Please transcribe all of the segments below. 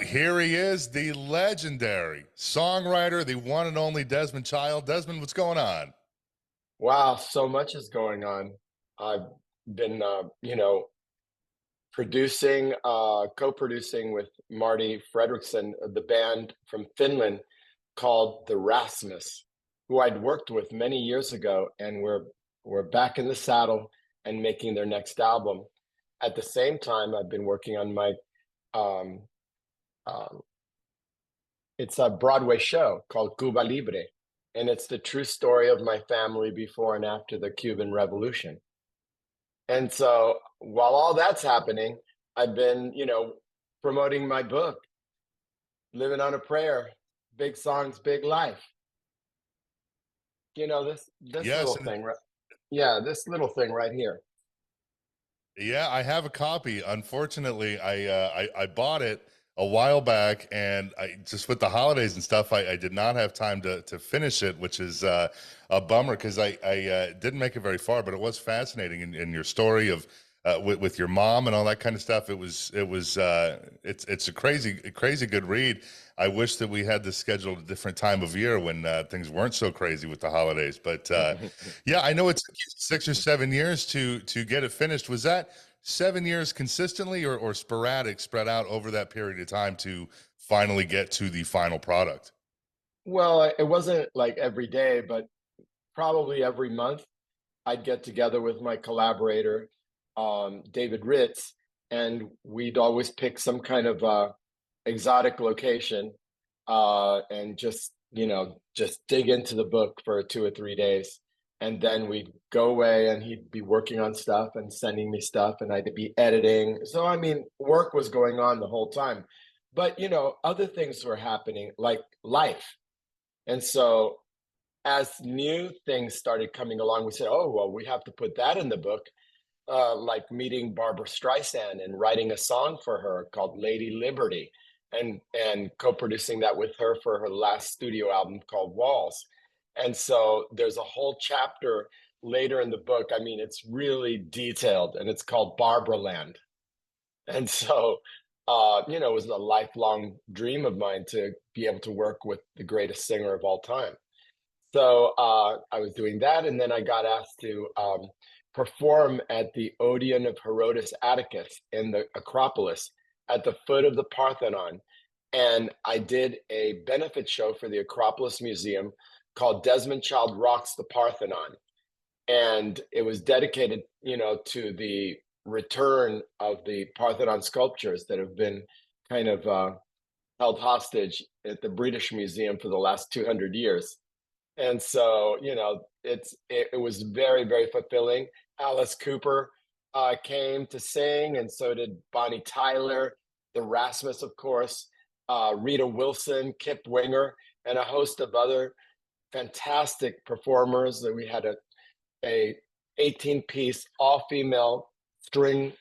here he is, the legendary songwriter, the one and only Desmond Child. Desmond, what's going on? Wow, so much is going on. I've been, producing, co-producing with Marty Fredriksson, the band from Finland called the Rasmus, who I'd worked with many years ago, and we're back in the saddle and making their next album. At the same time, I've been working on my um, um, it's a Broadway show called Cuba Libre, and it's the true story of my family before and after the Cuban Revolution. And so while all that's happening, I've been, promoting my book, Livin On A Prayer, Big Songs, Big Life. This Yes, little and thing, right? Yeah, this little thing right here. yeah, I have a copy. Unfortunately, I bought it a while back, and I just with the holidays and stuff, I did not have time to finish it, which is a bummer because I didn't make it very far, but it was fascinating in your story of with your mom and all that kind of stuff. It's a crazy good read. I wish that we had this scheduled a different time of year when things weren't so crazy with the holidays. But yeah, I know it's 6 or 7 years to get it finished. Was that 7 years consistently or sporadic, spread out over that period of time to finally get to the final product? Well, it wasn't like every day, but probably every month I'd get together with my collaborator, David Ritz, and we'd always pick some kind of exotic location and just dig into the book for 2 or 3 days. And then we'd go away and he'd be working on stuff and sending me stuff and I'd be editing. So, I mean, work was going on the whole time. But, other things were happening like life. And so as new things started coming along, we said, oh, well, we have to put that in the book, like meeting Barbara Streisand and writing a song for her called Lady Liberty and co-producing that with her for her last studio album called Walls. And so there's a whole chapter later in the book. I mean, it's really detailed and it's called Barbara Land. And so, it was a lifelong dream of mine to be able to work with the greatest singer of all time. So I was doing that, and then I got asked to perform at the Odeon of Herodotus Atticus in the Acropolis at the foot of the Parthenon. And I did a benefit show for the Acropolis Museum called Desmond Child Rocks the Parthenon. And it was dedicated, to the return of the Parthenon sculptures that have been kind of held hostage at the British Museum for the last 200 years. And so, it was very, very fulfilling. Alice Cooper came to sing, and so did Bonnie Tyler, the Rasmus, of course, Rita Wilson, Kip Winger, and a host of other fantastic performers. That we had a 18-piece all-female string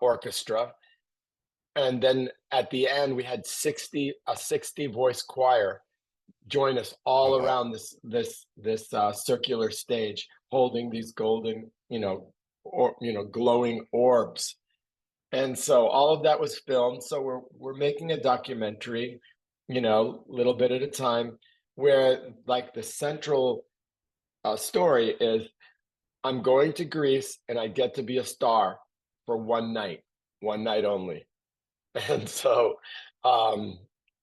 orchestra, and then at the end we had a 60-voice choir join us all Oh, wow. around this circular stage, holding these golden, glowing orbs. And so all of that was filmed. So we're making a documentary, little bit at a time, where like the central story is I'm going to Greece and I get to be a star for one night only. And so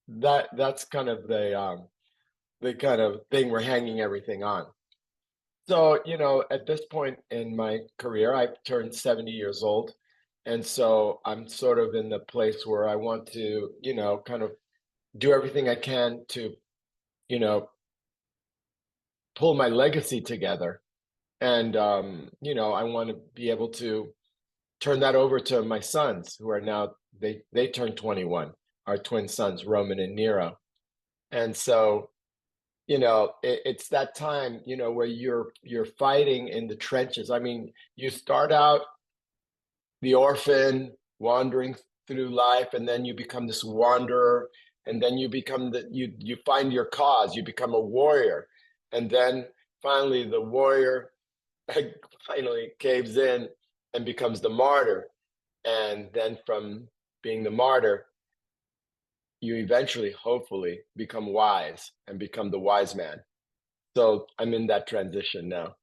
that's kind of the kind of thing we're hanging everything on. So, at this point in my career, I've turned 70 years old. And so I'm sort of in the place where I want to, kind of do everything I can to, you know, pull my legacy together. And, I want to be able to turn that over to my sons who are now, they turned 21, our twin sons, Roman and Nero. And so, it's that time, where you're fighting in the trenches. I mean, you start out the orphan wandering through life, and then you become this wanderer, and then you become you find your cause, you become a warrior, and then finally the warrior finally caves in and becomes the martyr. And then from being the martyr, you eventually, hopefully, become wise and become the wise man. So I'm in that transition now.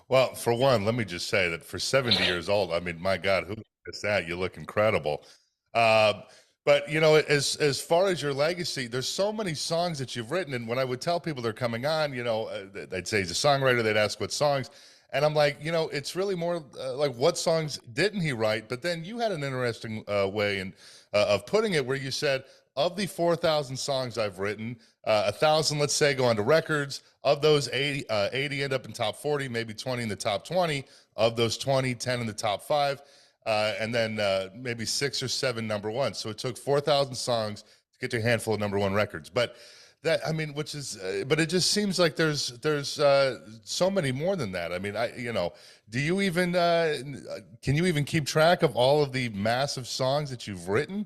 Well, for one, let me just say that for 70 years old, I mean, my God, who is that? You look incredible. Uh, but you know, as far as your legacy, there's so many songs that you've written, and when I would tell people they're coming on, you know, they'd say he's a songwriter. They'd ask what songs, and I'm like, you know, it's really more like what songs didn't he write? But then you had an interesting way of putting it, where you said of the 4,000 songs I've written, 1,000, let's say, go onto records. Of those 80, 80 end up in top 40, maybe 20 in the top 20. Of those 20, 10 in the top 5, and then maybe 6 or 7 number ones. So it took 4,000 songs to get to a handful of number one records. But that, I mean, which is, but it just seems like there's so many more than that. I mean, you know, do you even can you even keep track of all of the massive songs that you've written?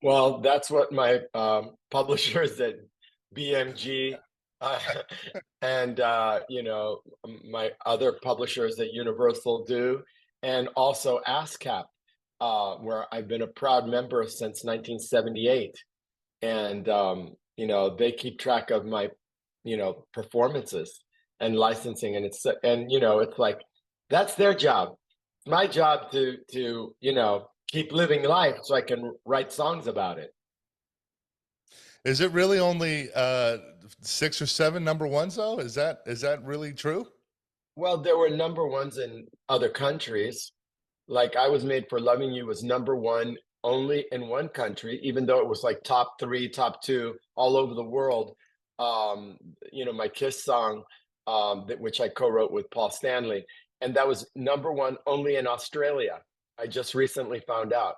Well, that's what my publishers at BMG uh, and my other publishers at Universal do, and also ASCAP, where I've been a proud member since 1978. And they keep track of my performances and licensing, and it's like that's their job. It's my job to keep living life so I can write songs about it. Is it really only 6 or 7 number ones though? Is that really true? Well, there were number ones in other countries. Like I Was Made for Loving You was number one only in one country, even though it was like top three, top two all over the world. My Kiss song, which I co-wrote with Paul Stanley, and that was number one only in Australia. I just recently found out.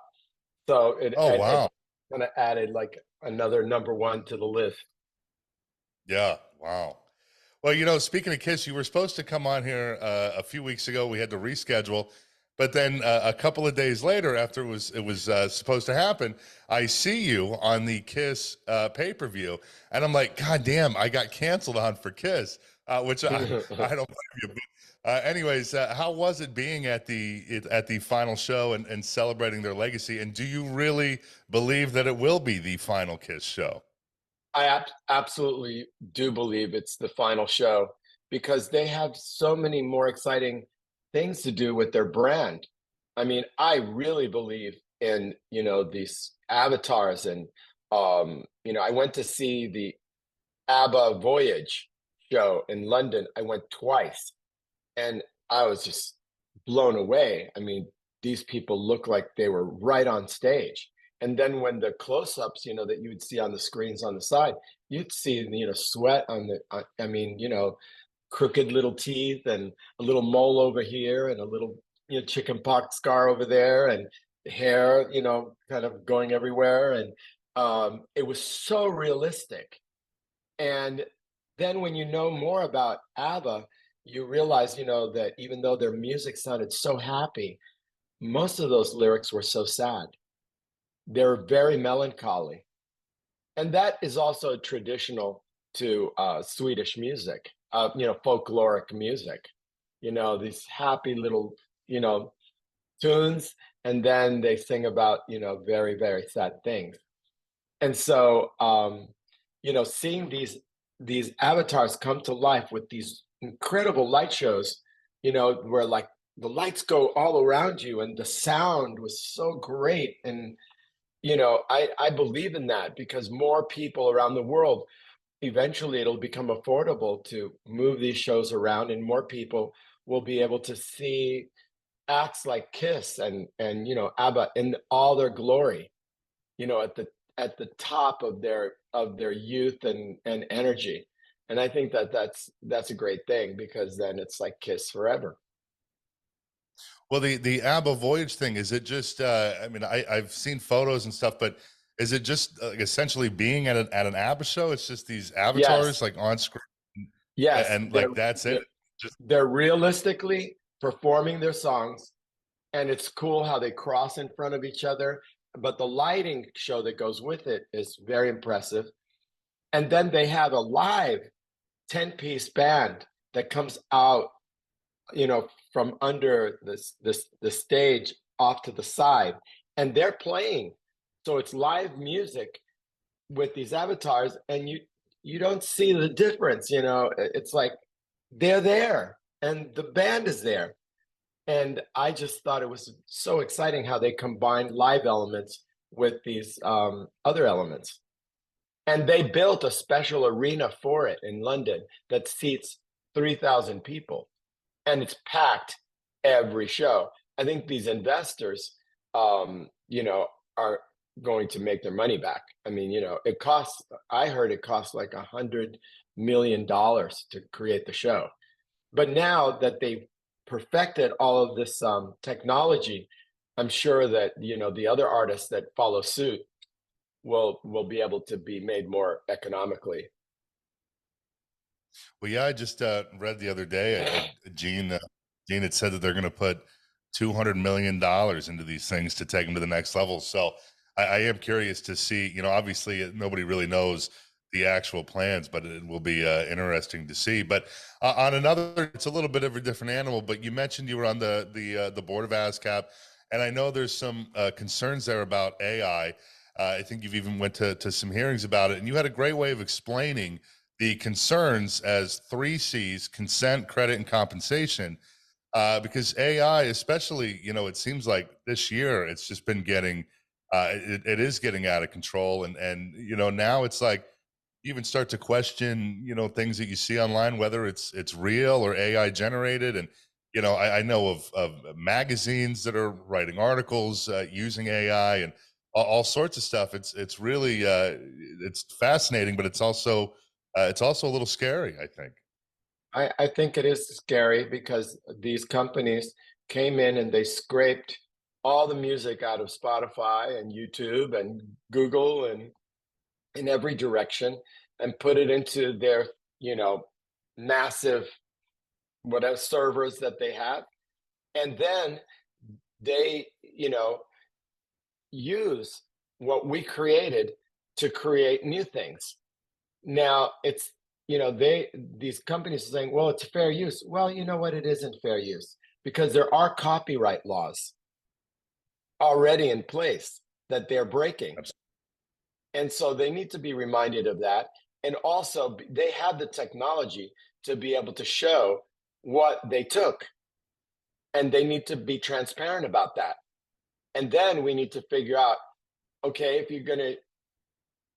So Oh it wow. kind of added like another number one to the list. Yeah, wow. Well, you know, speaking of Kiss, you were supposed to come on here a few weeks ago. We had to reschedule, but then a couple of days later, after it was supposed to happen, I see you on the Kiss pay-per-view, and I'm like, God damn, I got canceled on for Kiss, which I don't blame you. But, anyways, how was it being at the final show and celebrating their legacy? And do you really believe that it will be the final Kiss show? Absolutely do believe it's the final show because they have so many more exciting things to do with their brand. I mean, I really believe in, these avatars and I went to see the ABBA Voyage show in London. I went twice and I was just blown away. I mean, these people look like they were right on stage. And then when the close-ups, that you would see on the screens on the side, you'd see, sweat on the, I mean, crooked little teeth and a little mole over here and a little, chicken pox scar over there and hair, kind of going everywhere. And it was so realistic. And then when you know more about ABBA, you realize, that even though their music sounded so happy, most of those lyrics were so sad. They're very melancholy. And that is also traditional to Swedish music, folkloric music, these happy little, tunes. And then they sing about, very, very sad things. And so, seeing these avatars come to life with these incredible light shows, where like the lights go all around you and the sound was so great. And I believe in that because more people around the world, eventually it'll become affordable to move these shows around, and more people will be able to see acts like Kiss and ABBA in all their glory, at the top of their youth and energy. And I think that's a great thing because then it's like Kiss forever. Well, the ABBA Voyage thing, is it just I mean, I've seen photos and stuff, but is it just like essentially being at an ABBA show? It's just these avatars Yes, like on screen yes, and like that's it. Just they're realistically performing their songs, and it's cool how they cross in front of each other. But the lighting show that goes with it is very impressive. And then they have a live 10-piece band that comes out, from under the stage off to the side, and they're playing So it's live music with these avatars, and you don't see the difference. It's like they're there and the band is there. And I just thought it was so exciting how they combined live elements with these other elements. And they built a special arena for it in London that seats 3,000 people, and it's packed every show. I think these investors, are going to make their money back. I mean, it costs. I heard it costs like $100 million to create the show, but now that they've perfected all of this technology, I'm sure that the other artists that follow suit will be able to be made more economically. Well, yeah, I just read the other day, Gene had said that they're going to put $200 million into these things to take them to the next level. So I am curious to see. Obviously nobody really knows the actual plans, but it will be interesting to see. But on another, it's a little bit of a different animal. But you mentioned you were on the board of ASCAP, and I know there's some concerns there about AI. I think you've even went to some hearings about it, and you had a great way of explaining the concerns as 3 C's: consent, credit, and compensation. Because AI, especially, it seems like this year it's just been getting, it is getting out of control, and now it's like you even start to question, things that you see online, whether it's real or AI generated. And I know of magazines that are writing articles using AI and all sorts of stuff. It's really it's fascinating, but it's also a little scary, I think. I think it is scary because these companies came in and they scraped all the music out of Spotify and YouTube and Google and in every direction and put it into their, massive whatever servers that they have. And then they, use what we created to create new things. Now it's, these companies are saying, well, it's fair use. Well, you know what? It isn't fair use because there are copyright laws already in place that they're breaking. And so they need to be reminded of that. And also, they have the technology to be able to show what they took. And they need to be transparent about that. And then we need to figure out, okay, if you're going to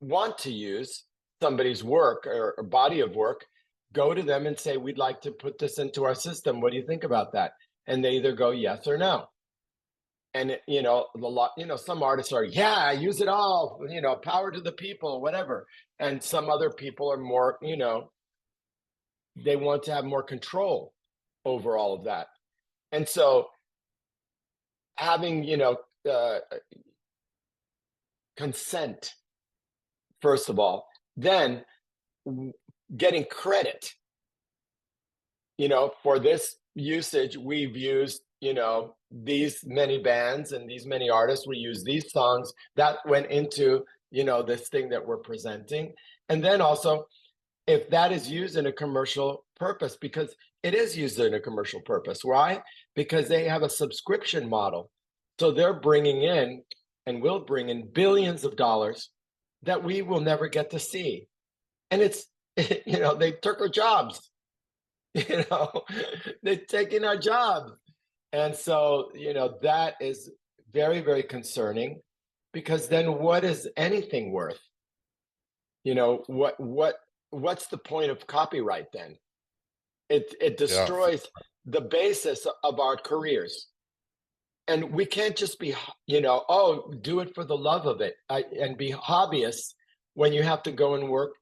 want to use somebody's work or body of work, go to them and say, we'd like to put this into our system. What do you think about that? And they either go yes or no. And some artists are, yeah, use it all, power to the people, whatever. And some other people are more, they want to have more control over all of that. And so having, consent, first of all, then getting credit, for this usage, we've used, these many bands and these many artists, we use these songs that went into, this thing that we're presenting. And then also, if that is used in a commercial purpose, because it is used in a commercial purpose. Why? Because they have a subscription model. So they're bringing in and will bring in billions of dollars that we will never get to see. And it's, they took our jobs, they're taking our jobs. And so, that is very, very concerning because then what is anything worth? What's the point of copyright then? It Yeah. destroys the basis of our careers. And we can't just be, do it for the love of it and be hobbyists when you have to go and work,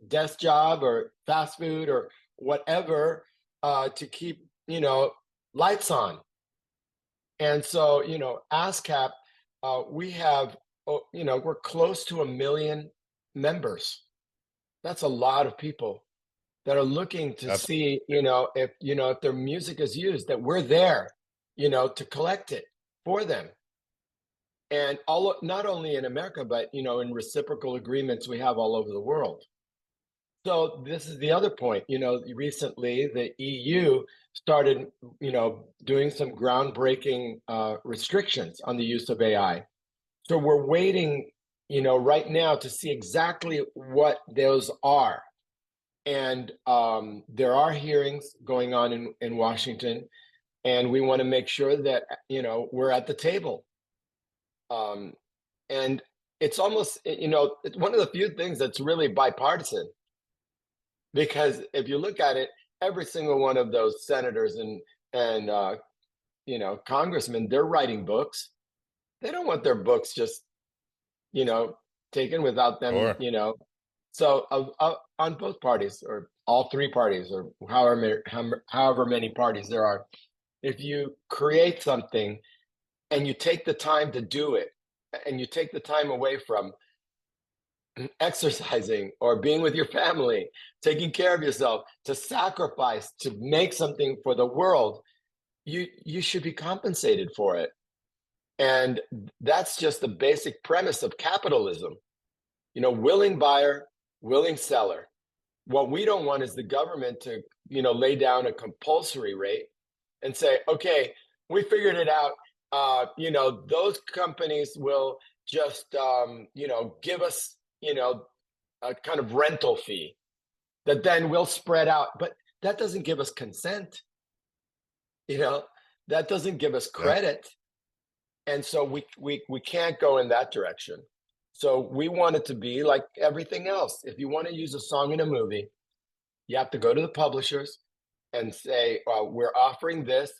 desk job or fast food or whatever to keep, lights on. And so, ASCAP, we have, we're close to 1 million members. That's a lot of people that are looking to see, if their music is used, that we're there, to collect it for them. And not only in America, but, in reciprocal agreements we have all over the world. So this is the other point, recently the EU started, doing some groundbreaking restrictions on the use of AI. So we're waiting, right now to see exactly what those are. And there are hearings going on in Washington, and we want to make sure that, we're at the table. Um, and it's almost, it's one of the few things that's really bipartisan, because if you look at it, every single one of those senators and congressmen, they're writing books. They don't want their books just, you know, taken without them, Sure. So on both parties, or all three parties, or however many parties there are, if you create something and you take the time to do it, and you take the time away from exercising or being with your family, taking care of yourself, to sacrifice to make something for the world, you should be compensated for it. And that's just the basic premise of capitalism. Willing buyer, willing seller. What we don't want is the government to, lay down a compulsory rate and say, okay, we figured it out. Those companies will just, give us, a kind of rental fee that then we'll spread out. But that doesn't give us consent. You know, that doesn't give us Yeah. credit. And so we can't go in that direction. So we want it to be like everything else. If you want to use a song in a movie, you have to go to the publishers and say, we're offering this.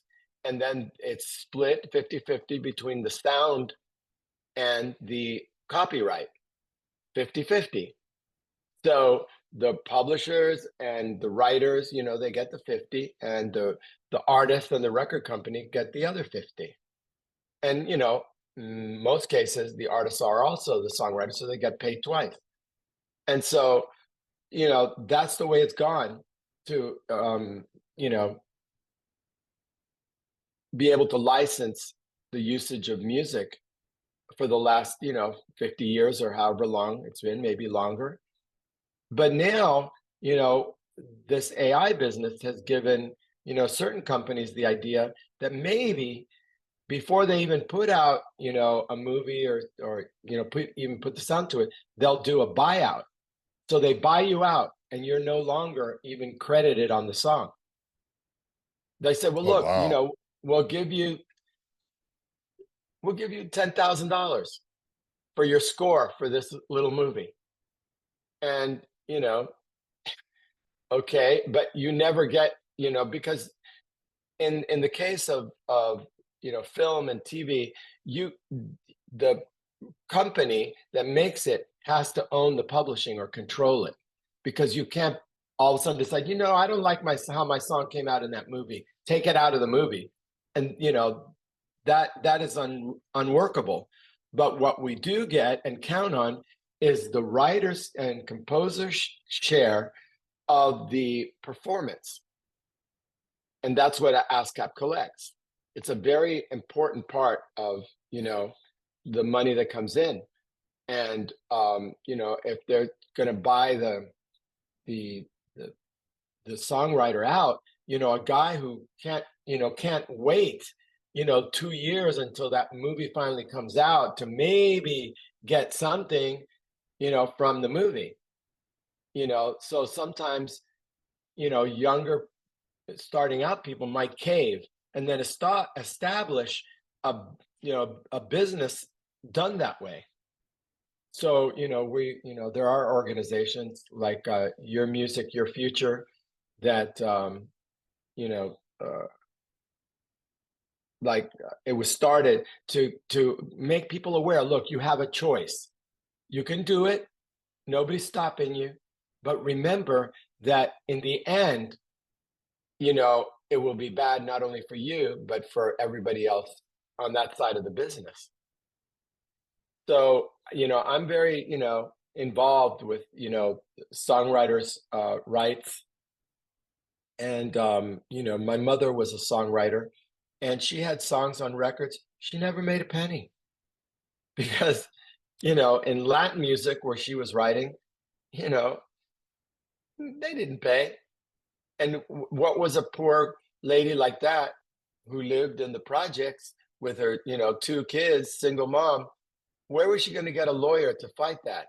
And then it's split 50-50 between the sound and the copyright, 50-50. So the publishers and the writers, they get the 50, and the artist and the record company get the other 50. And, in most cases, the artists are also the songwriters, so they get paid twice. And so, that's the way it's gone to, be able to license the usage of music for the last, 50 years or however long it's been, maybe longer. But now, this AI business has given, certain companies the idea that maybe before they even put out, a movie or even put the sound to it, they'll do a buyout. So they buy you out, and you're no longer even credited on the song. They said, well, Oh, look, wow. we'll give you $10,000 for your score for this little movie. And, okay, but you never get, because in the case of film and TV, the company that makes it has to own the publishing or control it, because you can't all of a sudden decide, I don't like how my song came out in that movie, take it out of the movie. And that is unworkable. But what we do get and count on is the writers and composers share of the performance. And that's what ASCAP collects. It's a very important part of, the money that comes in. And, if they're going to buy the songwriter out, a guy who can't wait, 2 years until that movie finally comes out to maybe get something, from the movie, so sometimes, younger starting out people might cave and then establish a business done that way. So, there are organizations like Your Music, Your Future that, you know, uh, it was started to make people aware. Look, you have a choice. You can do it. Nobody's stopping you. But remember that in the end, it will be bad not only for you, but for everybody else on that side of the business. So, I'm very, involved with, songwriters' rights. And, my mother was a songwriter, and she had songs on records. She never made a penny because, in Latin music where she was writing, you know, they didn't pay. And what was a poor lady like that who lived in the projects with her, 2 kids, single mom? where was she going to get a lawyer to fight that?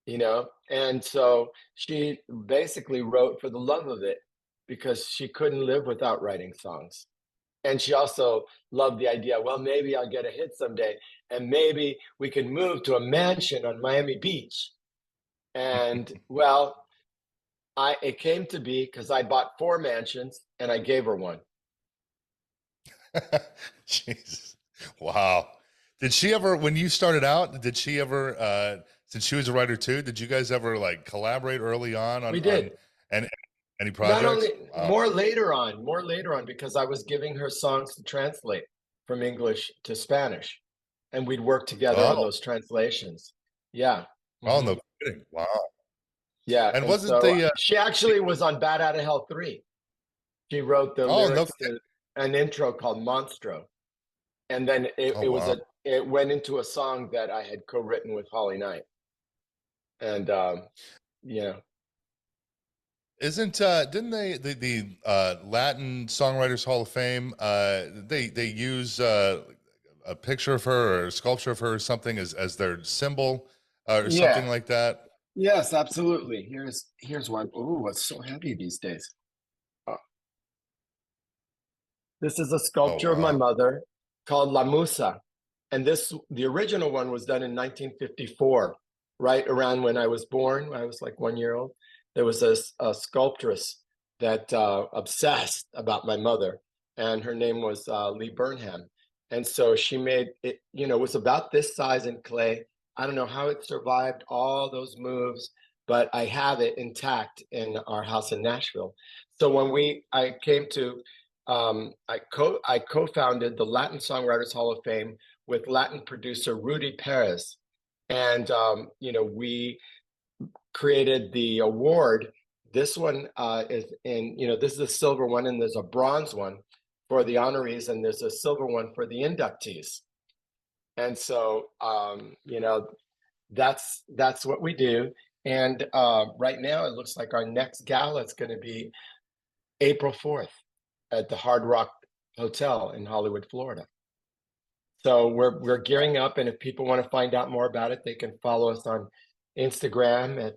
You know, and so she basically wrote for the love of it because she couldn't live without writing songs. And she also loved the idea, well, maybe I'll get a hit someday, and maybe we can move to a mansion on Miami Beach. And well, it came to be because I bought 4 mansions and I gave her one. Jesus. Wow. Did she ever, when you started out, did she ever, since she was a writer too, did you guys ever like collaborate early We on did. and any Not only projects? Wow. more later on, because I was giving her songs to translate from English to Spanish, and we'd work together on Oh, those translations. Yeah. oh, Hmm. no kidding. Wow. Yeah. And And wasn't so the, she actually was on Bat Out of Hell 3. She wrote the oh, no, lyrics to an intro called Monstro. And then oh, wow. it went into a song that I had co-written with Holly Knight. And yeah. Isn't didn't they the Latin Songwriters Hall of Fame they use a picture of her or a sculpture of her or something as their symbol or something Yeah. like that? Yes, absolutely. Here's one. Oh, it's so heavy these days. Oh, this is a Oh sculpture of my wow. mother called La Musa. And the original one was done in 1954, right around when I was born. I was like 1 year old. There was a sculptress that obsessed about my mother, and her name was Lee Burnham. And so she made it, you know, it was about this size in clay. I don't know how it survived all those moves, but I have it intact in our house in Nashville. So when I came to, I co-founded the Latin Songwriters Hall of Fame with Latin producer Rudy Perez. And, you know, we created the award. This one is in, you know, this is a silver one, and there's a bronze one for the honorees, and there's a silver one for the inductees. And so, you know, that's what we do. And right now, it looks like our next gala is going to be April 4th at the Hard Rock Hotel in Hollywood, Florida. So we're gearing up, and if people want to find out more about it, they can follow us on Instagram at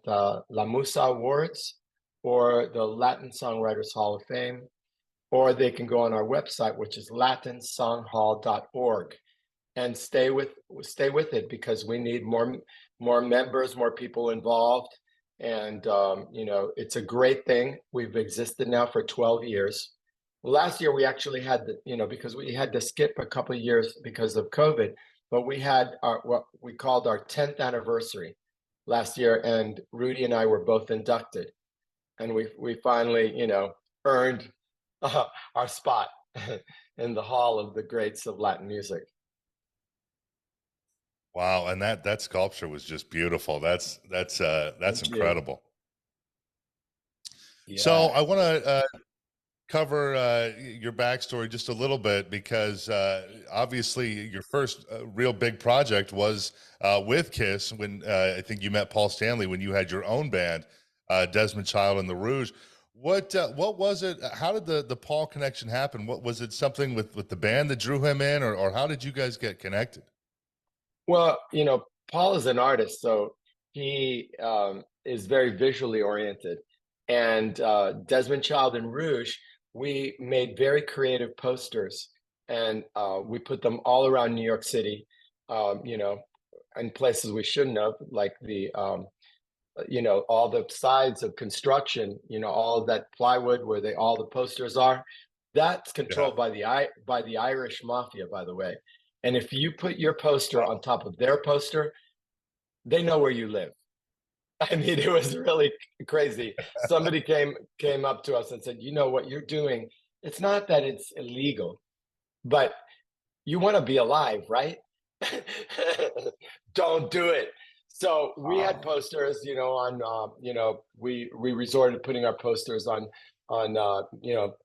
La Musa Awards or the Latin Songwriters Hall of Fame, or they can go on our website, which is latinsonghall.org, and stay with it because we need more members, more people involved, and you know, it's a great thing. We've existed now for 12 years. Last year we actually had you know, because we had to skip a couple of years because of COVID, but we had what we called our 10th anniversary last year, and Rudy and I were both inducted, and we finally, you know, earned our spot in the Hall of the Greats of Latin Music. Wow, and that sculpture was just beautiful. That's Thank you. incredible. So Yeah. I want to cover your backstory just a little bit because obviously your first real big project was with Kiss when I think you met Paul Stanley when you had your own band, Desmond Child and the Rouge. What was it? How did the Paul connection happen? What was it? Something with the band that drew him in, or how did you guys get connected? Well, you know, Paul is an artist, so he is very visually oriented. And Desmond Child and Rouge, we made very creative posters, and we put them all around New York City, you know, in places we shouldn't have, like you know, all the sides of construction, you know, all of that plywood where all the posters are. That's Yeah. controlled by the Irish mafia, by the way. And if you put your poster Wow. on top of their poster, they know where you live. I mean, it was really crazy. Somebody came up to us and said, "You know what you're doing? It's not that it's illegal, but you want to be alive, right? Don't do it." So we had Wow. posters, you know, on you know, we resorted to putting our posters on you know,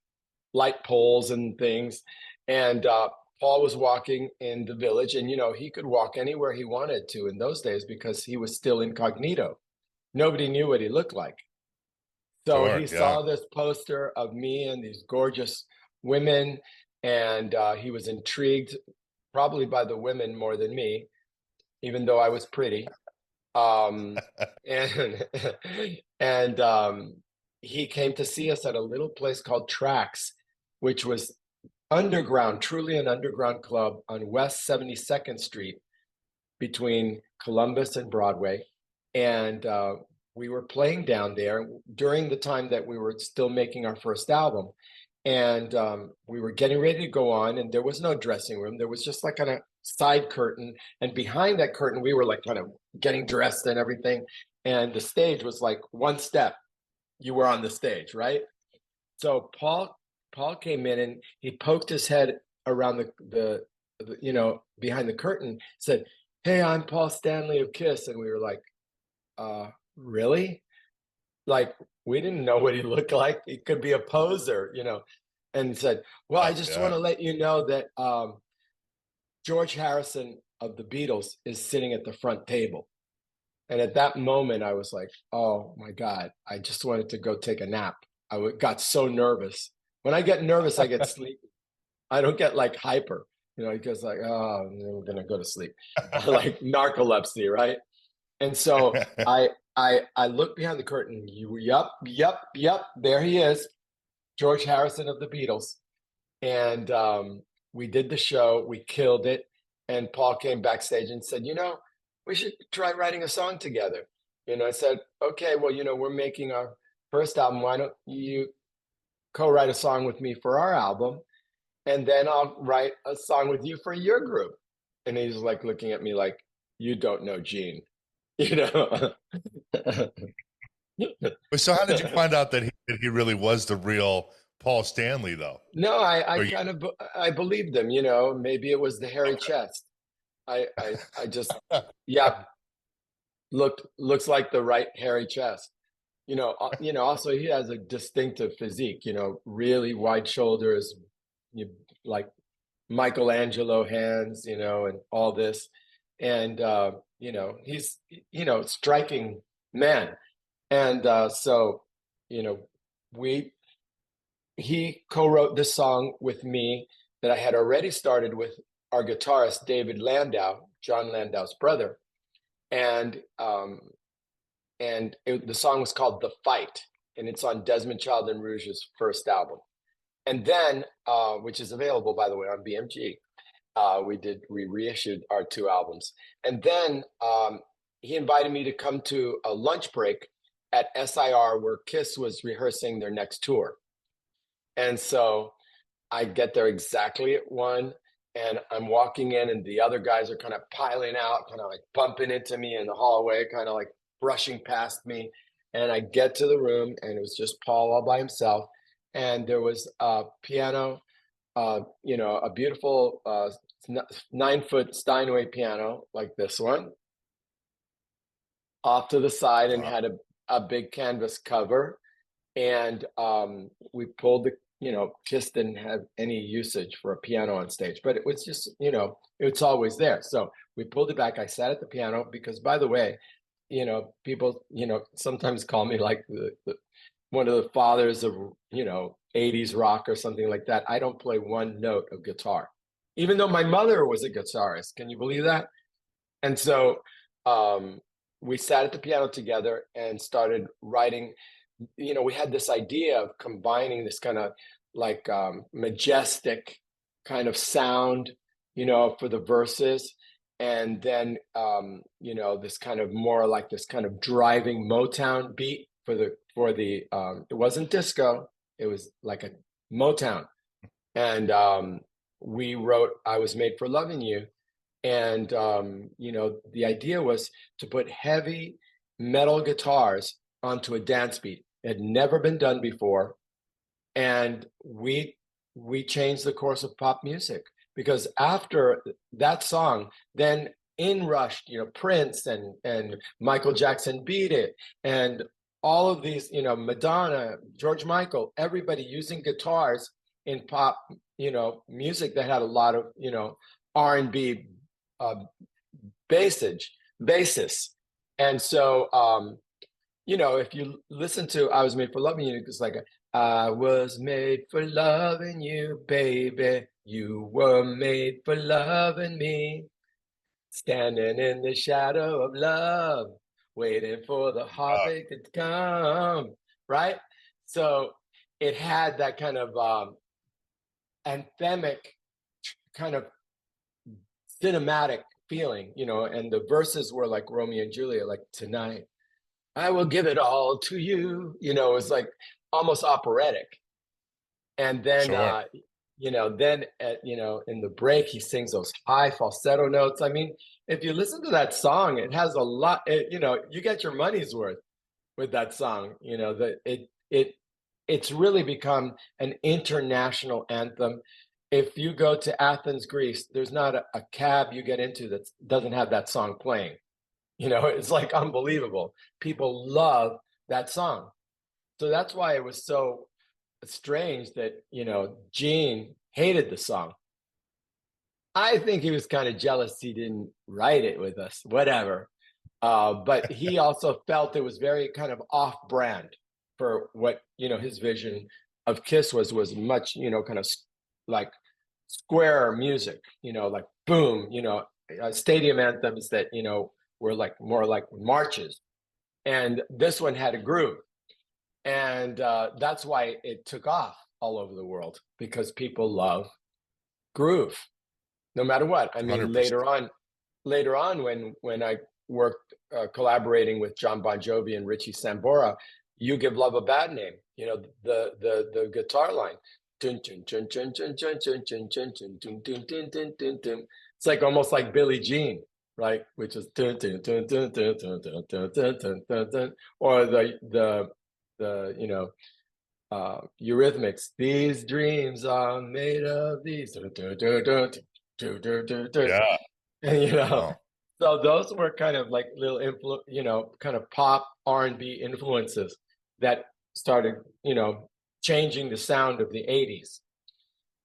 light poles and things. And Paul was walking in the village, and you know, he could walk anywhere he wanted to in those days because he was still incognito. Nobody knew what he looked like. So he Sure. Yeah. saw this poster of me and these gorgeous women, and he was intrigued, probably by the women more than me. even though I was pretty. And he came to see us at a little place called Tracks, which was underground, truly an underground club on West 72nd Street between Columbus and Broadway. And we were playing down there during the time that we were still making our first album. And we were getting ready to go on, and there was no dressing room. There was just like a side curtain. And behind that curtain, we were like kind of getting dressed and everything. And the stage was like one step. You were on the stage, right? So Paul came in and he poked his head around the behind the curtain, said, "Hey, I'm Paul Stanley of Kiss." And we were like, really? Like, we didn't know what he looked like. He could be a poser, and said, "Well, I just want Yeah. to let you know that George Harrison of the Beatles is sitting at the front table." And at that moment, I was like, "Oh my God, I just wanted to go take a nap." Got so nervous. When I get nervous, I get sleepy. I don't get like hyper, because like, oh, we're gonna go to sleep, like narcolepsy, right? And so I look behind the curtain. Yep, there he is, George Harrison of the Beatles. And we did the show, we killed it. And Paul came backstage and said, we should try writing a song together. I said, okay, well, we're making our first album. Why don't you co-write a song with me for our album? And then I'll write a song with you for your group. And he's like looking at me like, you don't know Gene, you know? So how did you find out that he really was the real Paul Stanley, though? No, I Or you, kind of I believed him, maybe it was the hairy okay. chest. I just, yeah, looks like the right hairy chest. Also he has a distinctive physique, really wide shoulders, you, like Michelangelo hands, and all this. And he's, striking man. And so, you know, we he co-wrote this song with me that I had already started with our guitarist David Landau, John Landau's brother, and the song was called "The Fight," and it's on Desmond Child and Rouge's first album. And then, which is available by the way on BMG, we reissued our two albums, and then he invited me to come to a lunch break at SIR where Kiss was rehearsing their next tour. And so I get there exactly at 1, and I'm walking in, and the other guys are kind of piling out, kind of like bumping into me in the hallway, kind of like brushing past me. And I get to the room, and it was just Paul all by himself. And there was a piano, a beautiful 9-foot Steinway piano like this one off to the side, and Wow. had a big canvas cover. And we pulled Kiss didn't have any usage for a piano on stage, but it was just, it's always there. So we pulled it back. I sat at the piano because, by the way, people, sometimes call me like one of the fathers of, 80s rock or something like that. I don't play one note of guitar, even though my mother was a guitarist. Can you believe that? And so we sat at the piano together and started writing. We had this idea of combining this kind of like majestic kind of sound, for the verses, and then this kind of more like this kind of driving Motown beat for the it wasn't disco, it was like a Motown. And we wrote "I Was Made for Loving You," and the idea was to put heavy metal guitars onto a dance beat. It had never been done before, and we changed the course of pop music, because after that song, then in rushed Prince and Michael Jackson Beat It, and all of these, Madonna, George Michael, everybody using guitars in pop music that had a lot of R&B basis. And so if you listen to "I Was Made for Loving You," it's like "I was made for loving you, baby. You were made for loving me." Standing in the shadow of love, waiting for the Uh, heartbeat to come, right? So it had that kind of anthemic, kind of cinematic feeling, and the verses were like Romeo and Juliet, like tonight I will give it all to you. It was like almost operatic. And then, sure. in the break, he sings those high falsetto notes. I mean, if you listen to that song, it has a lot. You get your money's worth with that song. That it's really become an international anthem. If you go to Athens, Greece, there's not a cab you get into that doesn't have that song playing. It's like unbelievable. People love that song. So that's why it was so strange that, Gene hated the song. I think he was kind of jealous he didn't write it with us, whatever. But he also felt it was very kind of off brand for what, his vision of Kiss was much, kind of like square music, like boom, stadium anthems that, were like more like marches. And this one had a groove. And that's why it took off all over the world, because people love groove, no matter what. I mean, 100%. later on, when I worked collaborating with John Bon Jovi and Richie Sambora, "You Give Love a Bad Name," the guitar line. Dun, dun, dun, dun, dun, dun, dun, dun, dun, dun, dun, dun, dun, dun, dun, dun. It's like almost like Billie Jean, right? Which is dun, dun, dun, dun, dun, dun, dun, dun, dun, dun, dun, dun. Or the Eurythmics. These dreams are made of these. Dun, dun, dun, dun, dun, dun, dun, dun. Yeah. And, Oh, so those were kind of like little kind of pop R&B influences that started, changing the sound of the 80s.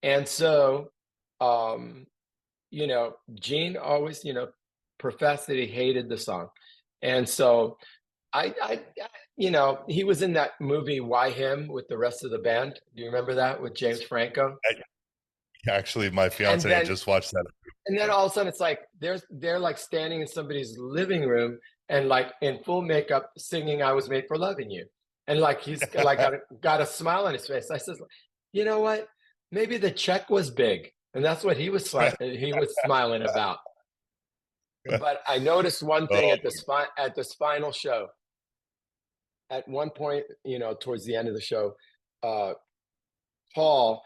And so, um, Gene always, professed that he hated the song. And so I he was in that movie Why Him with the rest of the band. Do you remember that with James Franco? actually, my And fiance had then just watched that. and then all of a sudden it's like they're like standing in somebody's living room and like in full makeup singing "I Was Made for Loving You," and like he's like got a smile on his face. I says, you know what? Maybe the check was big, and that's what he was smiling about. But I noticed one thing Oh, at this final show. At one point, towards the end of the show, uh, Paul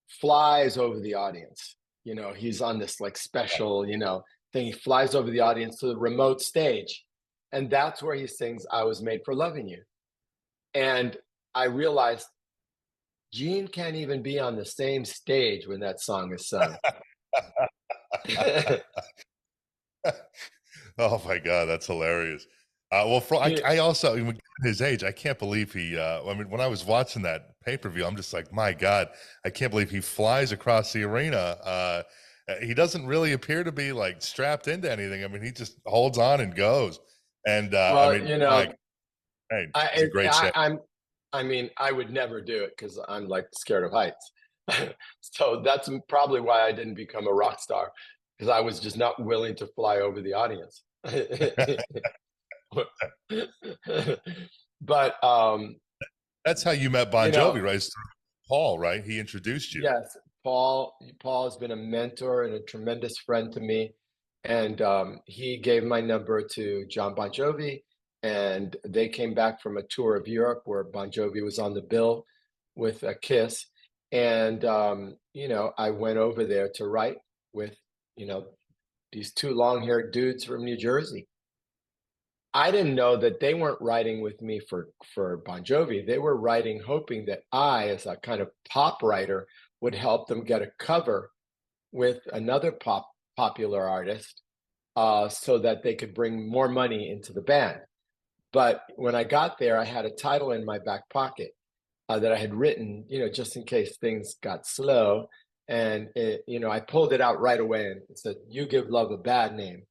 flies over the audience. He's on this like special, thing. He flies over the audience to the remote stage. And that's where he sings "I Was Made for Loving You." And I realized Gene can't even be on the same stage when that song is sung. oh my God, that's hilarious. Well, Yeah. I also, even his age, I can't believe he. I mean, when I was watching that pay-per-view, I'm just like, my God, I can't believe he flies across the arena. He doesn't really appear to be like strapped into anything. I mean, he just holds on and goes. And I Well, mean, my, hey, it's a great show. I mean, I would never do it because I'm like scared of heights. So that's probably why I didn't become a rock star, because I was just not willing to fly over the audience. But That's how you met Bon you know, Jovi, right? It's through Paul, right? He introduced you. yes, Paul has been a mentor and a tremendous friend to me, and he gave my number to John Bon Jovi, and they came back from a tour of Europe where Bon Jovi was on the bill with a Kiss, and I went over there to write with you know these two long-haired dudes from New Jersey. I didn't know that they weren't writing with me for Bon Jovi. They were writing hoping that I, as a kind of pop writer, would help them get a cover with another popular artist, so that they could bring more money into the band. But when I got there, I had a title in my back pocket that I had written, just in case things got slow. And I pulled it out right away and it said, "You Give Love a Bad Name."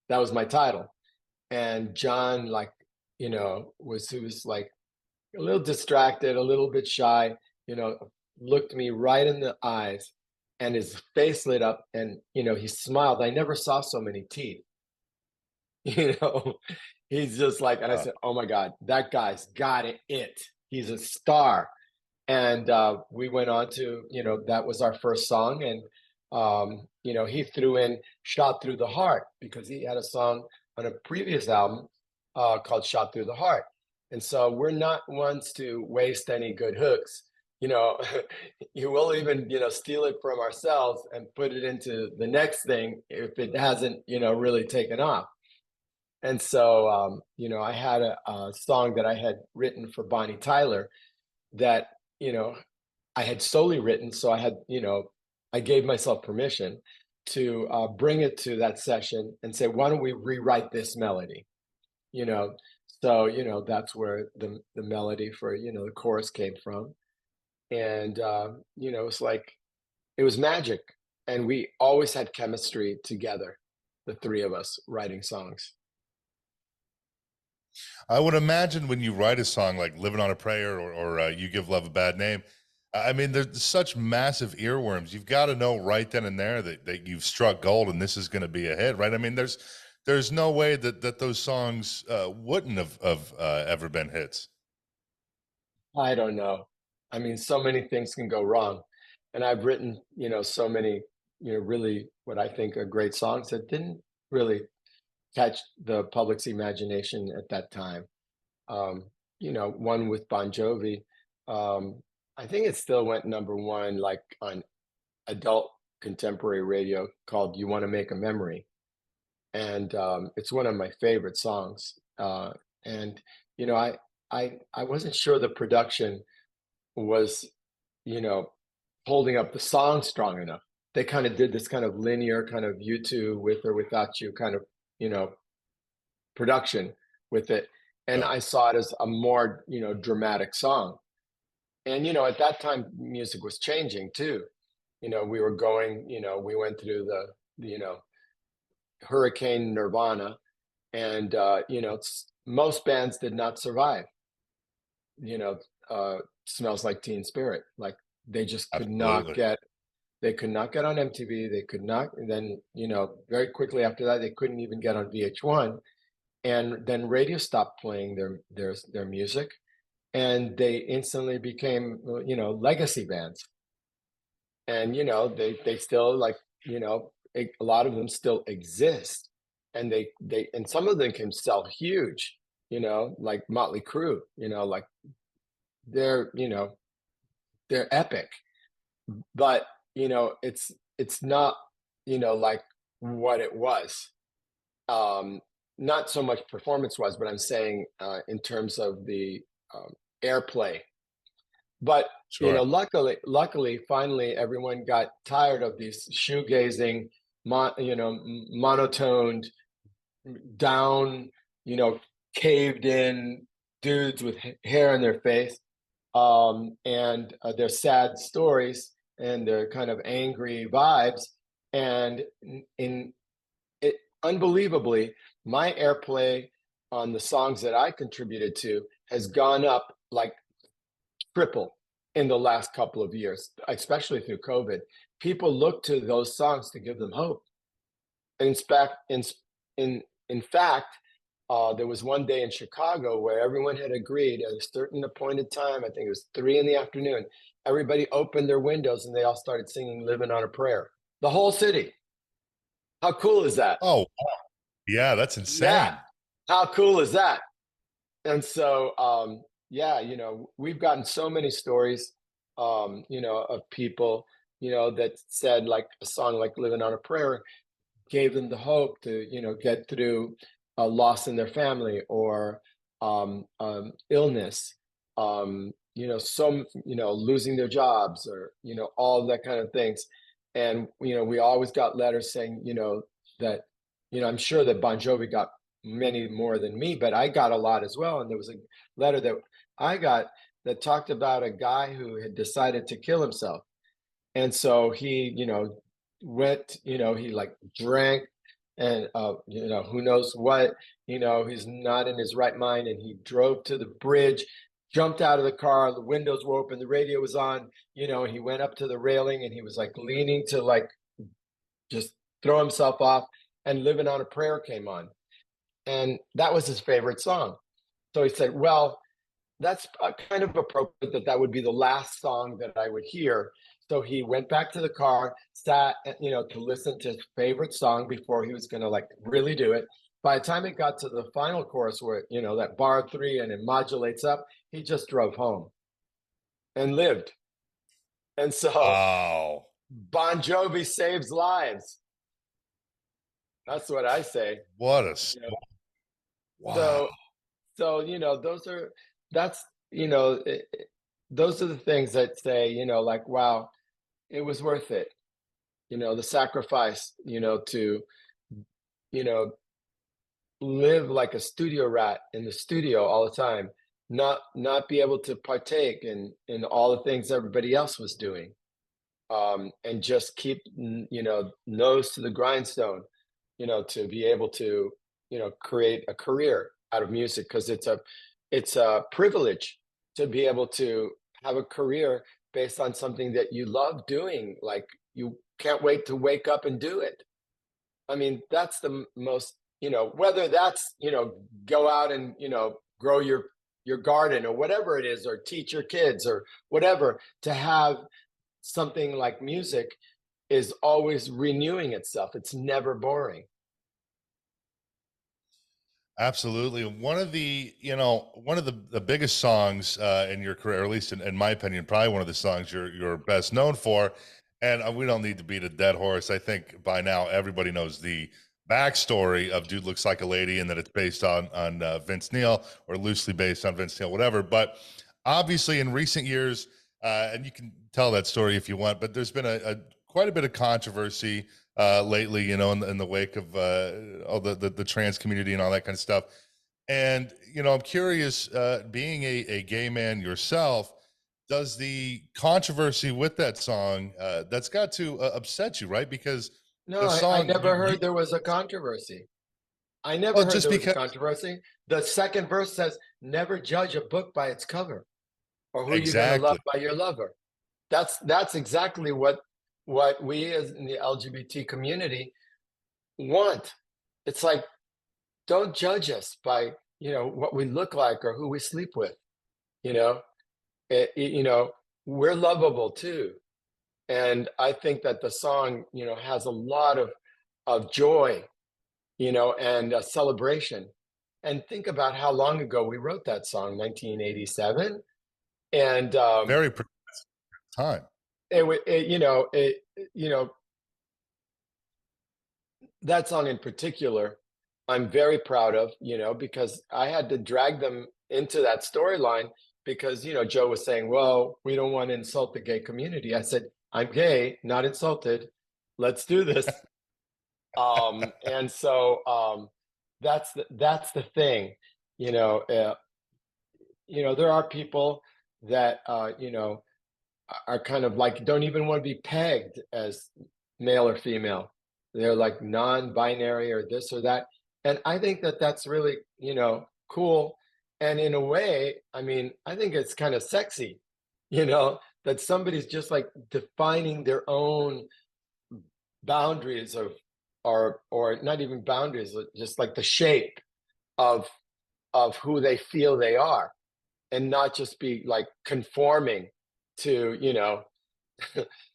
That was my title. And John, like, he was like a little distracted, a little bit shy, you know, looked me right in the eyes and his face lit up, and he smiled. I never saw so many teeth. you know he's just like, and I Uh, said, oh my god, that guy's got it. He's a star. And we went on to, that was our first song. And he threw in Shot Through the Heart, because he had a song on a previous album called Shot Through the Heart. And so we're not ones to waste any good hooks. you know you will even steal it from ourselves and put it into the next thing if it hasn't really taken off. And so I had a song that I had written for Bonnie Tyler that you know I had solely written. So I had, I gave myself permission to bring it to that session and say, why don't we rewrite this melody? You know, so that's where the melody for the chorus came from. And it's like it was magic, and we always had chemistry together, the three of us writing songs. I would imagine when you write a song like "Livin On A Prayer" or "You Give Love a Bad Name," I mean, there's such massive earworms. You've got to know right then and there that you've struck gold and this is going to be a hit, right? I mean, there's no way that those songs wouldn't have ever been hits. I don't know. I mean, so many things can go wrong. And I've written, so many, really what I think are great songs that didn't really catch the public's imagination at that time. Um, one with Bon Jovi. I think it still went number one, like on adult contemporary radio, called "You Want to Make a Memory." And it's one of my favorite songs. And you know, I wasn't sure the production was, you know, holding up the song strong enough. They kind of did this kind of linear kind of "You Two" with or without you kind of, you know, production with it. And Yeah, I saw it as a more, dramatic song. And, at that time, music was changing too. We were going, we went through you know, Hurricane Nirvana, and, most bands did not survive, you know, Smells Like Teen Spirit. Like they just could not absolutely. get, they could not get on MTV. They could not, and then, very quickly after that, they couldn't even get on VH1. And then radio stopped playing their music, and they instantly became legacy bands. And they still, like, a lot of them still exist, and they and some of them can sell huge, like Motley Crue. Like they're they're epic. But it's not like what it was. um Not so much performance wise, but I'm saying in terms of the airplay. But Sure. luckily, finally, everyone got tired of these shoegazing, monotoned, down, you know, caved in dudes with hair in their face, and their sad stories and their kind of angry vibes. And in it, unbelievably, my airplay on the songs that I contributed to has gone up like triple in the last couple of years, especially through COVID. People look to those songs to give them hope. In fact, in fact, there was one day in Chicago where everyone had agreed at a certain appointed time. I think it was 3 in the afternoon. Everybody opened their windows and they all started singing "Livin On A Prayer." The whole city. How cool is that? Oh, yeah, that's Yeah. insane. How cool is that? And so, yeah, we've gotten so many stories, of people, that said like a song like "Living on a Prayer" gave them the hope to, get through a loss in their family, or illness, some, losing their jobs, or, all that kind of things. And, we always got letters saying, that, I'm sure that Bon Jovi got many more than me, but I got a lot as well. And there was a letter that I got that talked about a guy who had decided to kill himself. And so he, went, he like drank, and who knows what, he's not in his right mind, and he drove to the bridge jumped out of the car, the windows were open, the radio was on, he went up to the railing and he was like leaning to like just throw himself off, and Livin On A Prayer came on. And that was his favorite song. So he said, well, that's kind of appropriate that would be the last song that I would hear. So he went back to the car, sat, to listen to his favorite song before he was going to like really do it. By the time it got to the final chorus where, that bar 3 and it modulates up, he just drove home and lived. And so Wow. Bon Jovi saves lives. That's what I say. What a So, wow. that's, those are the things that say, like, wow, it was worth it. The sacrifice, to, you know, live like a studio rat in the studio all the time, not be able to partake in all the things everybody else was doing, and just keep nose to the grindstone, to be able to create a career out of music, because it's a privilege to be able to have a career based on something that you love doing, like you can't wait to wake up and do it. I mean, that's the most, whether that's, go out and, grow your garden or whatever it is, or teach your kids or whatever, to have something like music is always renewing itself. It's never boring. Absolutely. One of the biggest songs in your career, or at least in my opinion, probably one of the songs you're best known for. And we don't need to beat a dead horse. I think by now everybody knows the backstory of "Dude Looks Like a Lady" and that it's based on Vince Neil, or loosely based on Vince Neil, whatever. But obviously, in recent years, and you can tell that story if you want, but there's been a quite a bit of controversy lately, in the wake of all the trans community and all that kind of stuff. And I'm curious, being a gay man yourself, does the controversy with that song that's got to upset you, right? Because No, the I song never you heard there was a controversy. I never well, heard just there was a because controversy. The second verse says, never judge a book by its cover, or who you're going to love exactly. by your lover. That's exactly what we as in the LGBT community want. It's like, don't judge us by, what we look like or who we sleep with. You know, we're lovable too. And I think that the song, has a lot of joy, and a celebration. And think about how long ago we wrote that song, 1987. And Very time. that song in particular, I'm very proud of, because I had to drag them into that storyline, because, Joe was saying, well, we don't want to insult the gay community. I said, I'm gay, not insulted. Let's do this. And so that's the thing, you know, uh, there are people that, are kind of like, don't even want to be pegged as male or female. They're like non-binary or this or that. And I think that that's really, cool. And in a way, I mean, I think it's kind of sexy, that somebody's just like defining their own boundaries of, or not even boundaries, just like the shape of who they feel they are, and not just be like conforming to,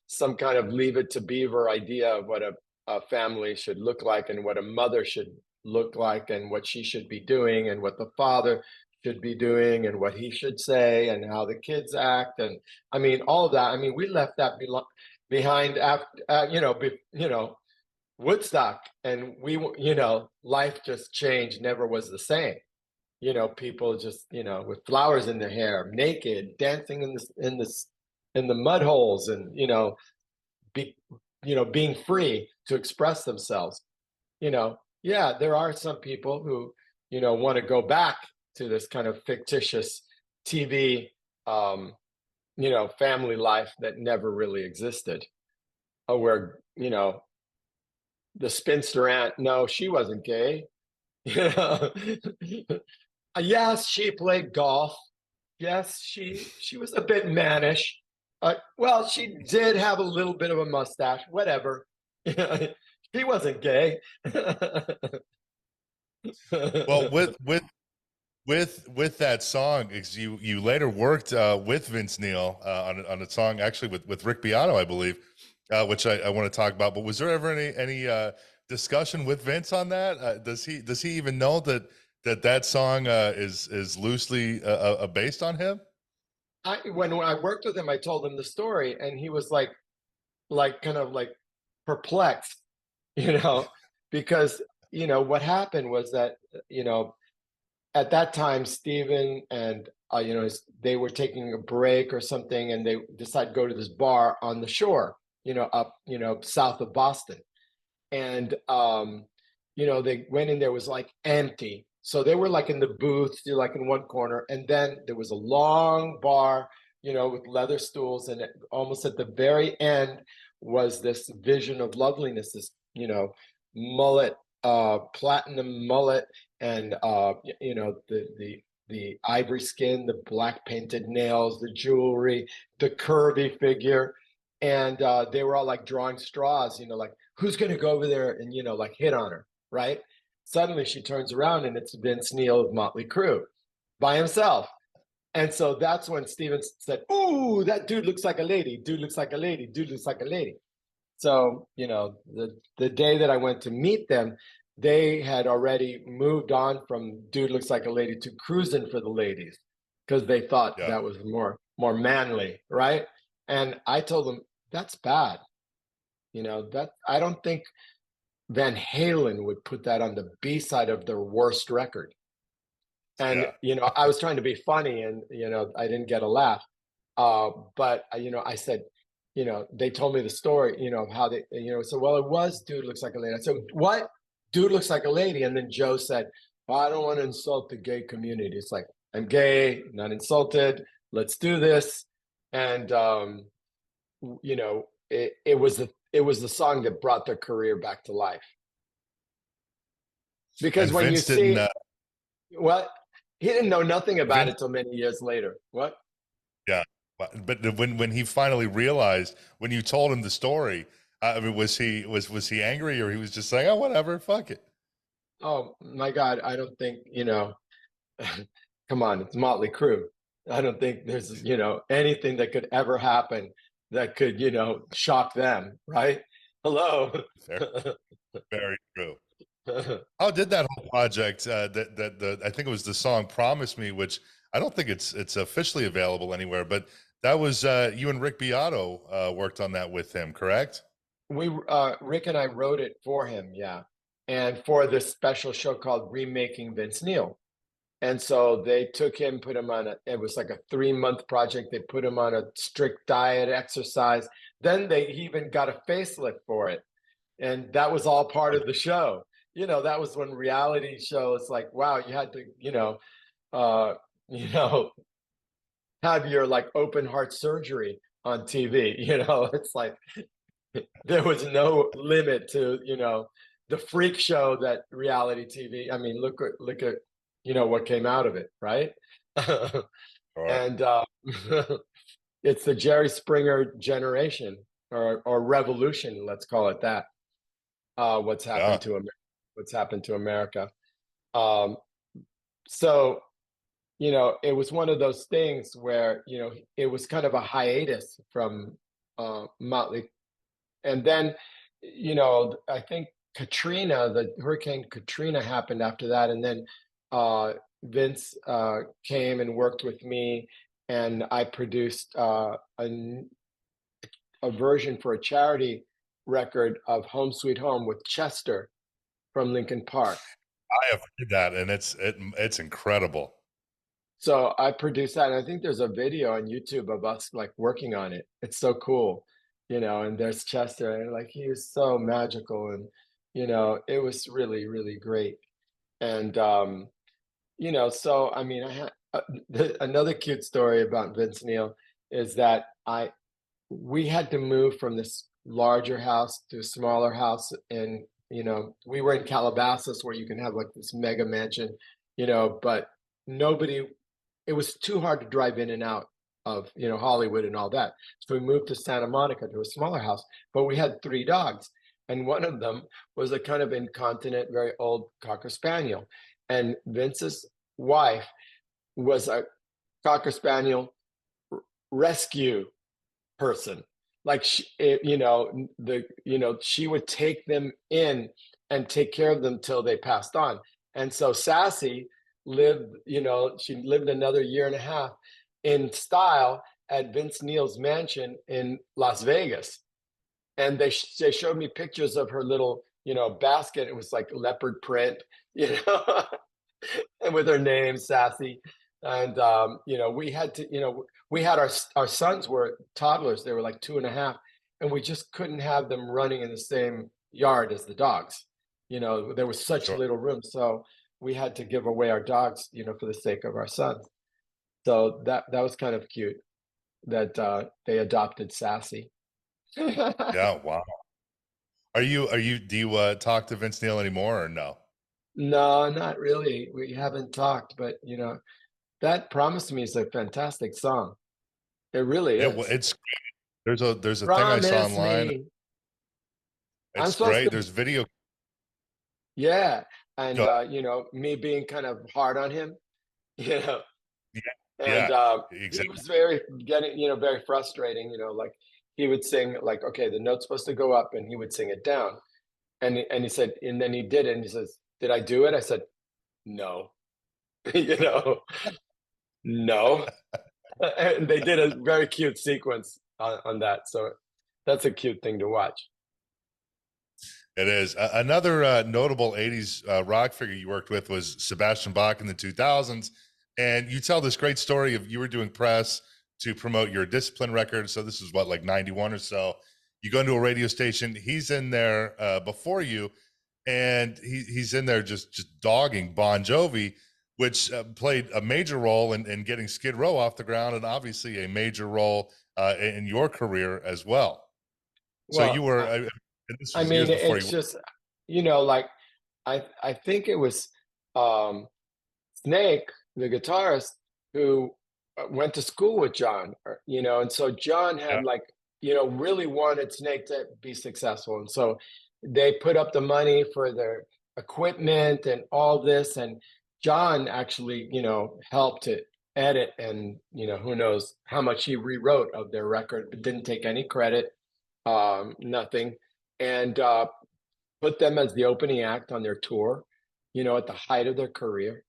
some kind of leave it to beaver idea of what a family should look like, and what a mother should look like, and what she should be doing, and what the father should be doing, and what he should say, and how the kids act. And I mean, all of that. I mean, we left that behind after, Woodstock, and life just changed, never was the same. People just, with flowers in their hair, naked, dancing in the mud holes, and be being free to express themselves. Yeah, there are some people who want to go back to this kind of fictitious TV, family life that never really existed, where the spinster aunt, no, she wasn't gay. you know Yes, she played golf. Yes, she was a bit mannish. Well, she did have a little bit of a mustache. Whatever. She wasn't gay. Well, with that song, you later worked with Vince Neil on a song actually with Rick Beato, I believe, which I want to talk about. But was there ever any discussion with Vince on that? Does he even know that song is loosely based on him? When I worked with him, I told him the story, and he was like kind of like perplexed, you know, because what happened was that you know at that time, Steven and they were taking a break or something, and they decided to go to this bar on the shore, up south of Boston, and they went in there, was like empty, so they were like in the booth, like in one corner, and then there was a long bar, with leather stools, and almost at the very end was this vision of loveliness, this mullet, platinum mullet, and the ivory skin, the black painted nails, the jewelry, the curvy figure, and they were all like drawing straws, like who's going to go over there and like hit on her, right? Suddenly she turns around and it's Vince Neil of Motley Crue by himself. And so that's when Steven said, "Ooh, that dude looks like a lady. Dude looks like a lady. Dude looks like a lady." So, the day that I went to meet them, they had already moved on from Dude Looks Like a Lady to Cruising for the Ladies, because they thought Yeah. that was more manly, right? And I told them that's bad. That I don't think Van Halen would put that on the B side of their worst record. And Yeah. I was trying to be funny, and I didn't get a laugh. But I said, they told me the story, of how they, said, well, it was Dude Looks Like a Lady. I said, what? Dude Looks Like a Lady. And then Joe said, well, I don't want to insult the gay community. It's like, I'm gay, not insulted. Let's do this. And it was the song that brought their career back to life. Because And when you Vince didn't. see, well, he didn't know nothing about Vince, it till many years later. What? yeah. But when he finally realized, when you told him the story, I mean, was he angry, or he was just saying, "Oh, whatever, fuck it"? Oh my God, I don't think, come on, it's Motley Crue. I don't think there's, anything that could ever happen that could, shock them, right? Hello. Very, very true. How did that whole project? That I think it was the song "Promise Me," which I don't think it's officially available anywhere. But that was you and Rick Beato worked on that with him, correct? Rick and I wrote it for him, yeah. And for this special show called Remaking Vince Neil. And so they took him, put him on it was like a 3-month project. They put him on a strict diet, exercise. Then he even got a facelift for it. And that was all part of the show. That was when reality shows, like, wow, you had to, uh, you know, have your like open heart surgery on TV. It's like there was no limit to, the freak show that reality TV. I mean, look at what came out of it, right? Or And it's the Jerry Springer generation, or revolution, let's call it that. What's yeah, happened to America? What's happened to America? Um, so it was one of those things where it was kind of a hiatus from Motley, and then I think the Hurricane Katrina happened after that, and then Vince came and worked with me, and I produced a version for a charity record of Home Sweet Home with Chester from Lincoln Park. I have heard that, and it's incredible. So I produced that, and I think there's a video on YouTube of us like working on it. It's so cool, and there's Chester, and like he was so magical, and it was really, really great. And so I mean, I had another cute story about Vince Neil is that we had to move from this larger house to a smaller house, and we were in Calabasas, where you can have like this mega mansion, but nobody it was too hard to drive in and out of, you know, Hollywood and all that. So we moved to Santa Monica to a smaller house, but we had 3 dogs. And one of them was a kind of incontinent, very old Cocker Spaniel. And Vince's wife was a Cocker Spaniel rescue person. Like you know, she would take them in and take care of them till they passed on. And so Sassy lived, you know, she lived another year and a half in style at Vince Neil's mansion in Las Vegas. And they showed me pictures of her little, you know, basket. It was like leopard print, you know, and with her name, Sassy. And you know, we had to, you know, we had our sons were toddlers. They were like 2.5, and we just couldn't have them running in the same yard as the dogs. You know, there was such Sure. little room, so we had to give away our dogs, you know, for the sake of our sons. So that was kind of cute that they adopted Sassy. Yeah, wow. Do you talk to Vince Neil anymore or no? No, not really. We haven't talked, but you know, that Promise Me is a fantastic song. It really is. It's there's a thing I saw Promise online. me. I'm It's supposed great. to, There's video. yeah. And Go- you know, me being kind of hard on him, you know, Yeah, and yeah, he exactly. was very getting, you know, very frustrating, you know, like he would sing like, okay, the note's supposed to go up and he would sing it down. And he said, and then he did it and he says, did I do it? I said, no, you know, no. And they did a very cute sequence on that. So that's a cute thing to watch. It is. Another notable 80s rock figure you worked with was Sebastian Bach in the 2000s. And you tell this great story of you were doing press to promote your Discipline record. So this is what, like 91 or so. You go into a radio station. He's in there before you, and he's in there just dogging Bon Jovi, which played a major role in getting Skid Row off the ground, and obviously a major role in your career as well. So you Well, were, and this I was mean, years before it's you. just, you know, like I think it was um Snake, the guitarist, who went to school with John, you know, and so John Yeah, had like, you know, really wanted Snake to be successful. And so they put up the money for their equipment and all this. And John actually, you know, helped to edit and, you know, who knows how much he rewrote of their record, but didn't take any credit, nothing. And put them as the opening act on their tour, you know, at the height of their career.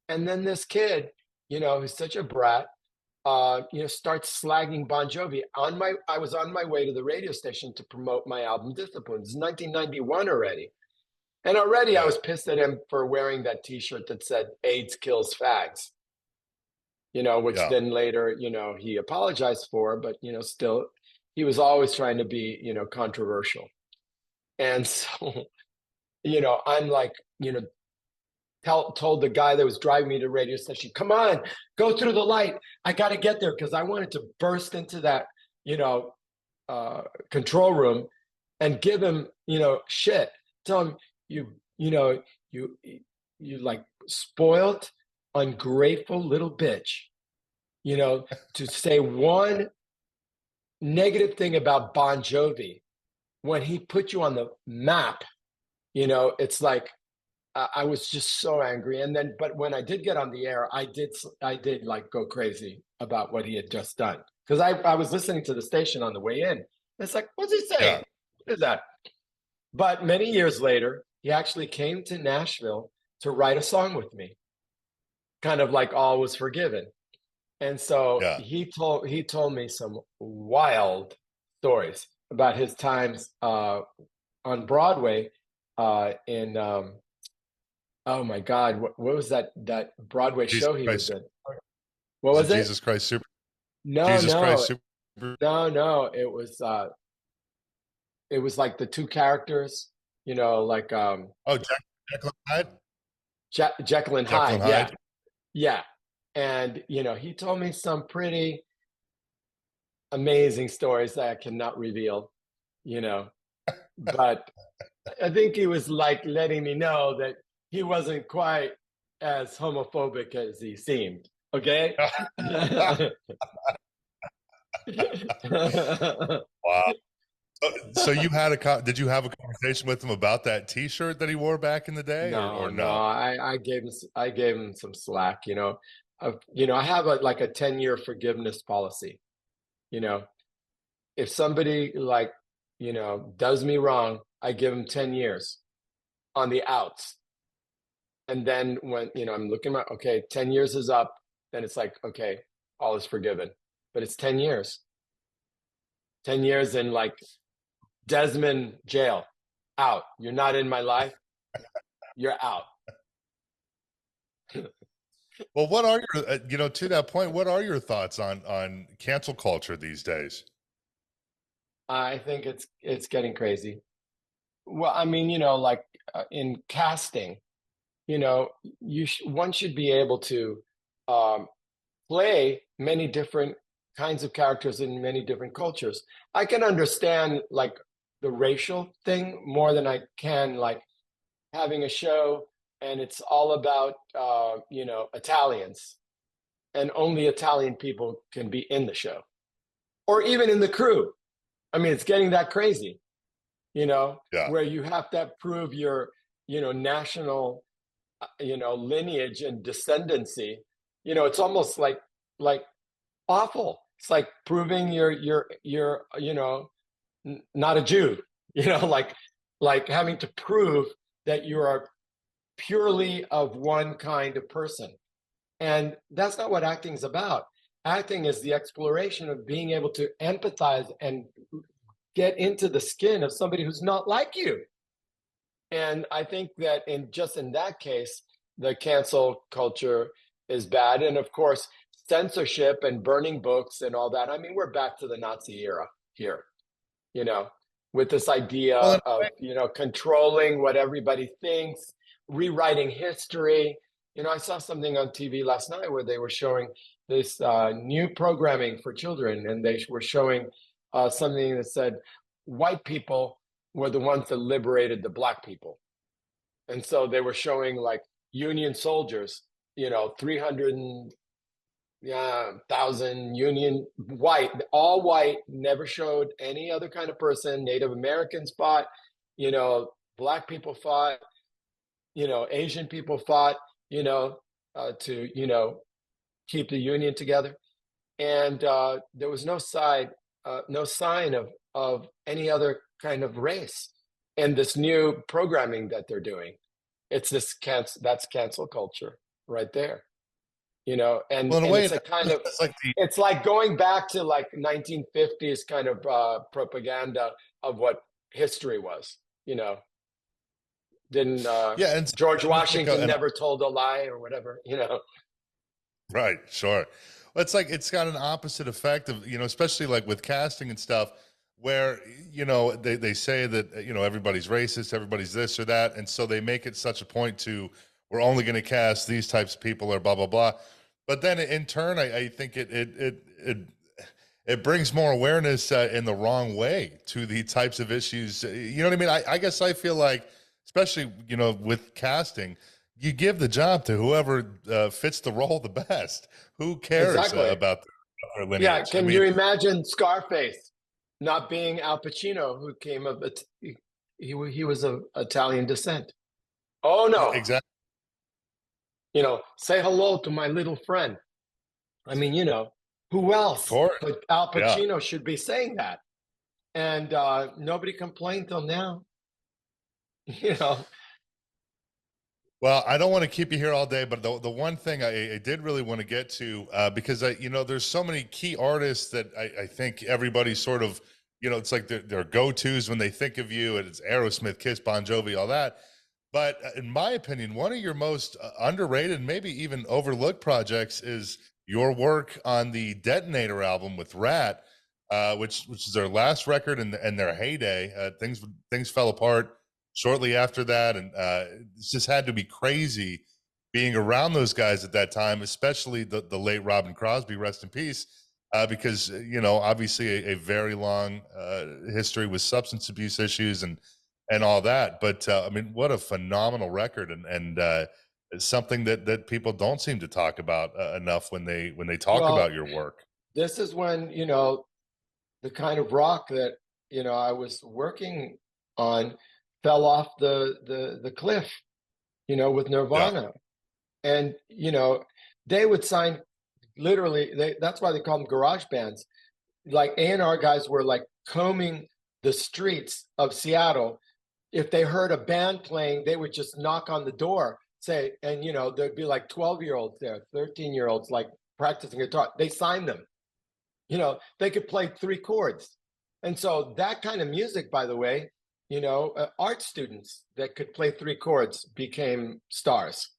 And then this kid, you know, who's such a brat, you know, starts slagging Bon Jovi. I was on my way to the radio station to promote my album Discipline. It's 1991 already. And already I yeah, was pissed at him for wearing that T-shirt that said AIDS kills fags, you know, which yeah. then later, you know, he apologized for, but, you know, still, he was always trying to be, you know, controversial. And so, you know, I'm like, you know, told the guy that was driving me to the radio station, come on, go through the light. I got to get there because I wanted to burst into that, you know, control room and give him, you know, shit. Tell him you know, you like spoiled, ungrateful little bitch, you know, to say one negative thing about Bon Jovi when he put you on the map, you know, it's like, I was just so angry. And then, but when I did get on the air, I did like go crazy about what he had just done. Cause I was listening to the station on the way in. It's like, what's he saying? Yeah. What is that? But many years later, he actually came to Nashville to write a song with me, kind of like All Was Forgiven. And so Yeah. he told me some wild stories about his times on Broadway in oh my God, what was that Broadway Jesus show he was Christ. in? What Is it was it? Jesus Christ Super? No, Jesus Christ no, Super? no. It was like the two characters, you know, like Oh, Jekyll and Hyde? Jekyll and Jekyll and Hyde. Yeah, Hyde? yeah. And you know, he told me some pretty amazing stories that I cannot reveal, you know, but I think he was like letting me know that he wasn't quite as homophobic as he seemed. Okay. Wow. So you had did you have a conversation with him about that T-shirt that he wore back in the day, or No, no, no? I gave him some slack, I have like a 10-year forgiveness policy. You know, if somebody like, does me wrong, I give them 10 years on the outs. And then when, I'm looking at, okay, 10 years is up, then it's like, okay, all is forgiven. But it's 10 years. 10 years in like Desmond jail, out. You're not in my life, you're out. Well, what are your, to that point, what are your thoughts on cancel culture these days? I think it's getting crazy. Well, I mean, like in casting, one should be able to um, play many different kinds of characters in many different cultures. I can understand like the racial thing more than I can like having a show and it's all about Italians and only Italian people can be in the show or even in the crew. I mean, it's getting that crazy, Yeah. where you have to prove your, national, lineage and descendancy. It's almost like awful. It's like proving you're not a Jew. Like having to prove that you are purely of one kind of person. And that's not what acting is about. Acting is the exploration of being able to empathize and get into the skin of somebody who's not like you. And I think that in that case, the cancel culture is bad. And of course, censorship and burning books and all that. I mean, we're back to the Nazi era here, you know, with this idea Well, of, controlling what everybody thinks, rewriting history. I saw something on TV last night where they were showing this new programming for children, and they were showing something that said white people were the ones that liberated the black people. And so they were showing like Union soldiers, 300,000 Union white, all white, never showed any other kind of person. Native Americans fought, black people fought, Asian people fought, to, keep the Union together. And there was no sign of any other kind of race in this new programming that they're doing. It's that's cancel culture right there, and well, in a way, it's a kind of it's like the it's like going back to like 1950s kind of propaganda of what history was. Didn't yeah, and George like Washington never told a lie or whatever? right, sure. Well, it's like it's got an opposite effect of, especially like with casting and stuff, where, they say that, everybody's racist, everybody's this or that. And so they make it such a point to, we're only going to cast these types of people or blah, blah, blah. But then in turn, I think it brings more awareness in the wrong way to the types of issues. You know what I mean? I guess I feel like, especially, with casting, you give the job to whoever fits the role the best. Who cares Exactly. about their lineage? Yeah. Can you imagine Scarface not being Al Pacino, who came of he was of Italian descent? Oh no. Exactly. Say hello to my little friend. I mean, who Of else course. but Al Yeah. Pacino should be saying that? And nobody complained till now. you know, Well, I don't want to keep you here all day, but the one thing I did really want to get to, because there's so many key artists that I think everybody sort of, it's like their go-tos when they think of you, and it's Aerosmith, Kiss, Bon Jovi, all that. But in my opinion, one of your most underrated, maybe even overlooked projects is your work on the Detonator album with Rat, which is their last record and their heyday. Things fell apart shortly after that, and it just had to be crazy being around those guys at that time, especially the late Robin Crosby, rest in peace, because obviously a very long history with substance abuse issues and all that. But I mean, what a phenomenal record, and It's something that people don't seem to talk about enough when they talk Well, about your work. this is when, the kind of rock that, I was working on fell off the cliff, with Yeah, Nirvana. And, they would sign literally, that's why they call them garage bands. Like A&R guys were like combing the streets of Seattle. If they heard a band playing, they would just knock on the door, say, and there'd be like 12-year-olds there, 13-year-olds like practicing guitar. They signed them. They could play three chords. And so that kind of music, by the way, art students that could play three chords became stars.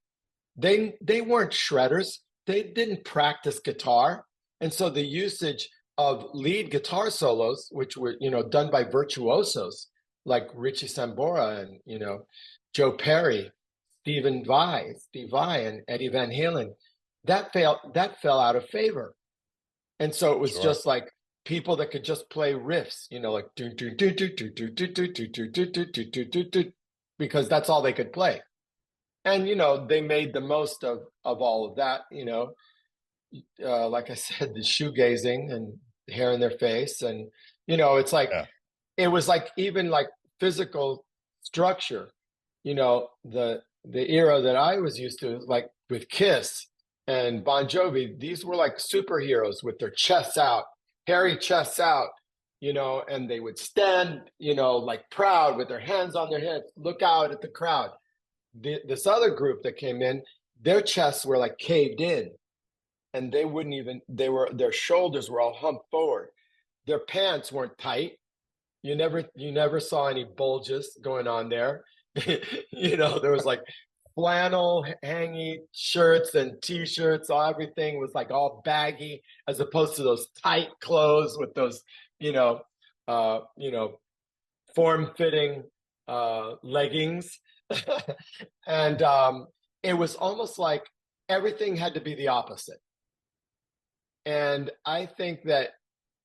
They weren't shredders. They didn't practice guitar. And so the usage of lead guitar solos, which were, done by virtuosos like Richie Sambora and, Joe Perry, Steve Vai and Eddie Van Halen, that fell out of favor. And so it was sure. just like people that could just play riffs, like because that's all they could play. And they made the most of all of that. Like I said, the shoegazing and hair in their face, and it's like Yeah, it was like even like physical structure. The era that I was used to, like with Kiss and Bon Jovi, these were like superheroes with their chests out, hairy chests out, and they would stand, like proud with their hands on their hips, look out at the crowd. This other group that came in, their chests were like caved in, and they wouldn't even, their shoulders were all humped forward. Their pants weren't tight. You never saw any bulges going on there. There was like flannel hangy shirts and t-shirts. Everything was like all baggy, as opposed to those tight clothes with those, you know, uh, you know, form-fitting leggings. And it was almost like everything had to be the opposite. And I think that,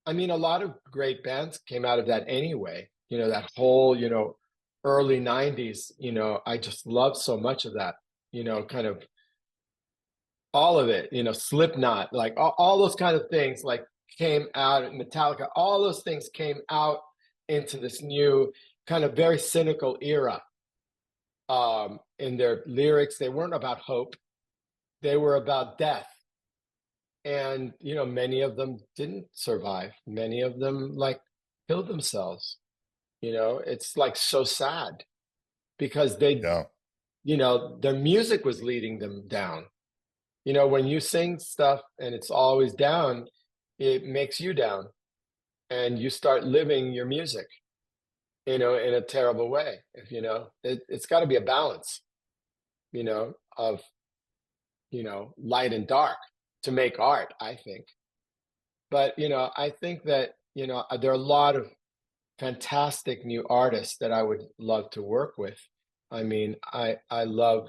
I mean, a lot of great bands came out of that anyway. That whole, early 90s, I just loved so much of that, kind of all of it, Slipknot, like all those kind of things, like came out, Metallica, all those things came out into this new kind of very cynical era. In their lyrics, they weren't about hope, they were about death. And many of them didn't survive, many of them like killed themselves. It's like so sad, because yeah, their music was leading them down. When you sing stuff and it's always down, it makes you down, and you start living your music, in a terrible way. If it's got to be a balance, of light and dark to make art, I think. But I think that there are a lot of fantastic new artists that I would love to work with. I mean, I love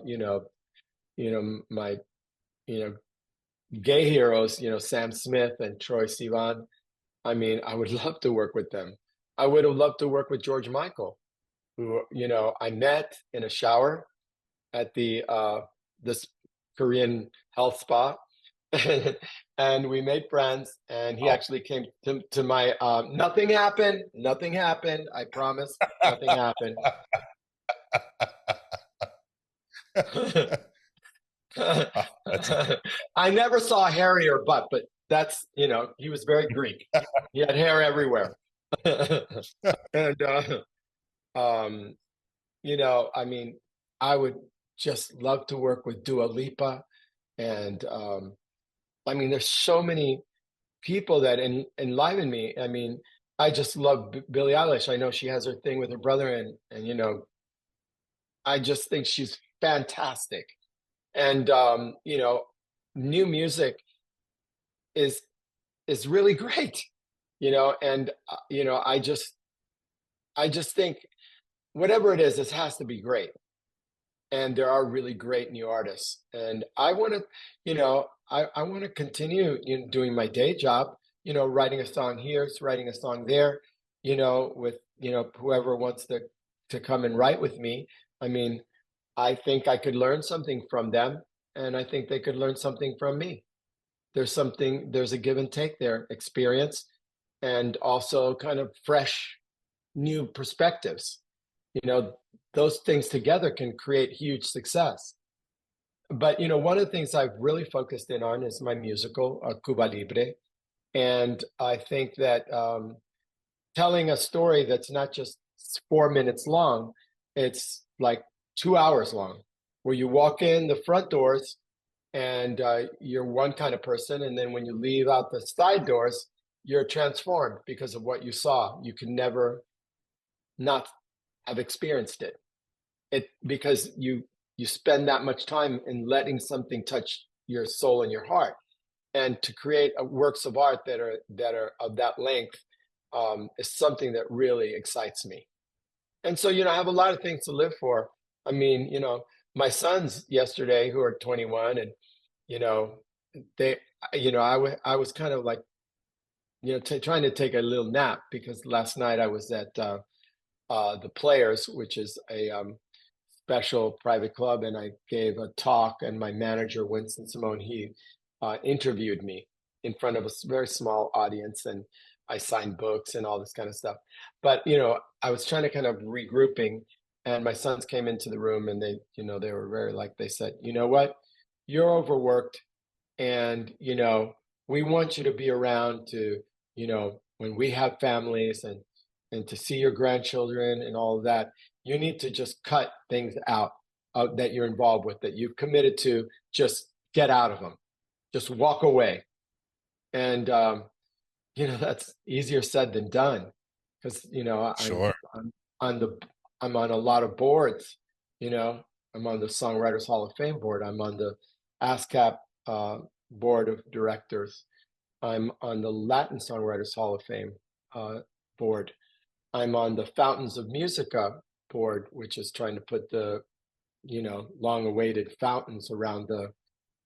my you know gay heroes, Sam Smith and Troye Sivan. I mean, I would love to work with them. I would have loved to work with George Michael, who I met in a shower at the this Korean health spa. And we made friends, and he oh. actually came to my nothing happened, I promise, nothing happened. That's I never saw Harry or butt, but that's, he was very Greek. He had hair everywhere. And um I mean, I would just love to work with Dua Lipa. And I mean, there's so many people that enliven me. I mean, I just love Billie Eilish. I know she has her thing with her brother, and I just think she's fantastic. And new music is really great. And I just think whatever it is, this has to be great. And there are really great new artists. And I want to, I want to continue doing my day job, writing a song here, writing a song there, with, whoever wants to come and write with me. I mean, I think I could learn something from them, and I think they could learn something from me. There's a give and take there, experience and also kind of fresh new perspectives. You know, those things together can create huge success. But one of the things I've really focused in on is my musical, Cuba Libre. And I think that telling a story that's not just 4 minutes long, it's like 2 hours long, where you walk in the front doors and you're one kind of person. And then when you leave out the side doors, you're transformed because of what you saw. You can never not have experienced it because you spend that much time in letting something touch your soul and your heart, and to create works of art that are of that length is something that really excites me. And so I have a lot of things to live for. I mean, my sons yesterday, who are 21, and you know they I was kind of like trying to take a little nap, because last night I was at the Players, which is a special private club, and I gave a talk, and my manager, Winston Simone, he interviewed me in front of a very small audience, and I signed books and all this kind of stuff. But I was trying to kind of regrouping, and my sons came into the room, and they were very, like, they said, "You know what? You're overworked, and we want you to be around to, when we have families, and to see your grandchildren and all of that. You need to just cut things out that you're involved with, that you've committed to. Just get out of them. Just walk away." And that's easier said than done, because Sure. I'm on the I'm on a lot of boards. I'm on the Songwriters Hall of Fame board. I'm on the ASCAP board of directors. I'm on the Latin Songwriters Hall of Fame board. I'm on the Fountains of Musica board, which is trying to put the long-awaited fountains around the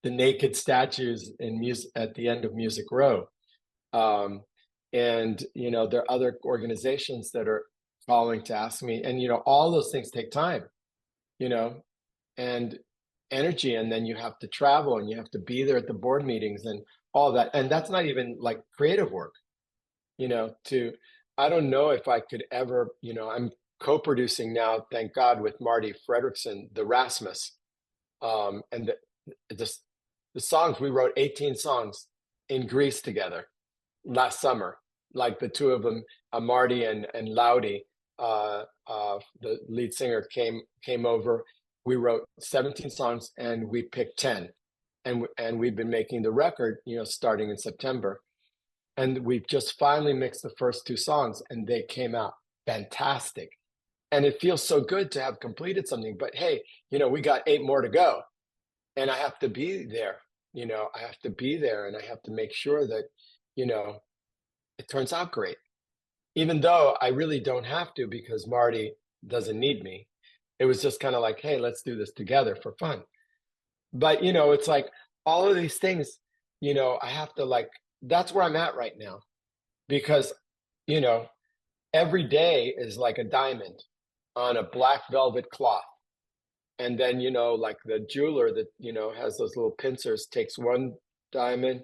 naked statues in music at the end of Music Row. And there are other organizations that are calling to ask me, and all those things take time, and energy, and then you have to travel, and you have to be there at the board meetings and all that, and that's not even like creative work. To I don't know if I could ever, I'm co-producing now, thank God, with Marty Fredrickson, the Rasmus. And the songs, we wrote 18 songs in Greece together last summer, like the two of them, Marty and Laudy, the lead singer, came over. We wrote 17 songs, and we picked 10, and we've been making the record, starting in September. And we've just finally mixed the first two songs, and they came out fantastic. And it feels so good to have completed something. But hey, we got 8 more to go, and I have to be there. I have to be there, and I have to make sure that it turns out great, even though I really don't have to, because Marty doesn't need me. It was just kind of like, hey, let's do this together for fun. But it's like all of these things, I have to, like, that's where I'm at right now, because every day is like a diamond on a black velvet cloth. And then like the jeweler that has those little pincers takes one diamond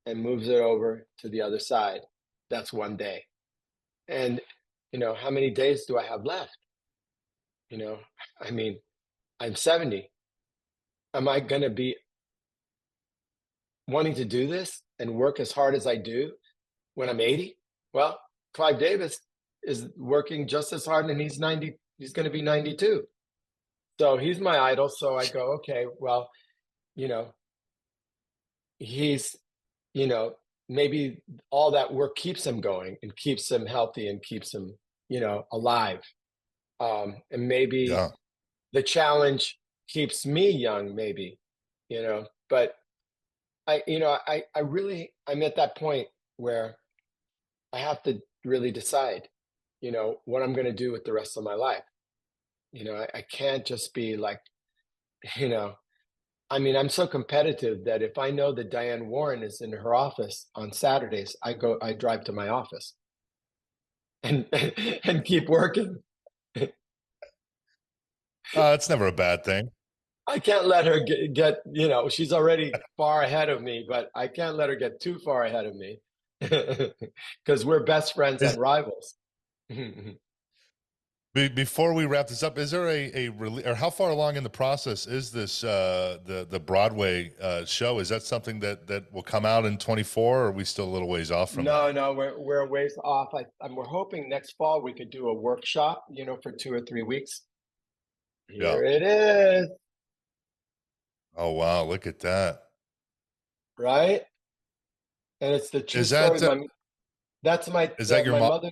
and moves it over to the other side. That's one day. And how many days do I have left? I mean, I'm 70. Am I going to be wanting to do this and work as hard as I do when I'm 80? Well, Clive Davis is working just as hard, and he's 90. He's going to be 92. So he's my idol. So I go, okay, well, he's, maybe all that work keeps him going and keeps him healthy and keeps him, alive. And maybe Yeah. the challenge keeps me young, maybe, but I really, I'm at that point where I have to really decide, what I'm going to do with the rest of my life. I can't just be like, you know, I mean, I'm so competitive that if I know that Diane Warren is in her office on Saturdays, I drive to my office and and keep working. It's never a bad thing. I can't let her get, you know, she's already far ahead of me, but I can't let her get too far ahead of me because we're best friends Is and rivals. before we wrap this up, is there or how far along in the process is this the Broadway show? Is that something that will come out in 24, or are we still a little ways off from No, that? no, we're a ways off. We're hoping next fall we could do a workshop, you know, for 2 or 3 weeks. Yeah. Here it is, Oh wow, look at that. right? And it's the true Is story. that That's is that your my mom? mother.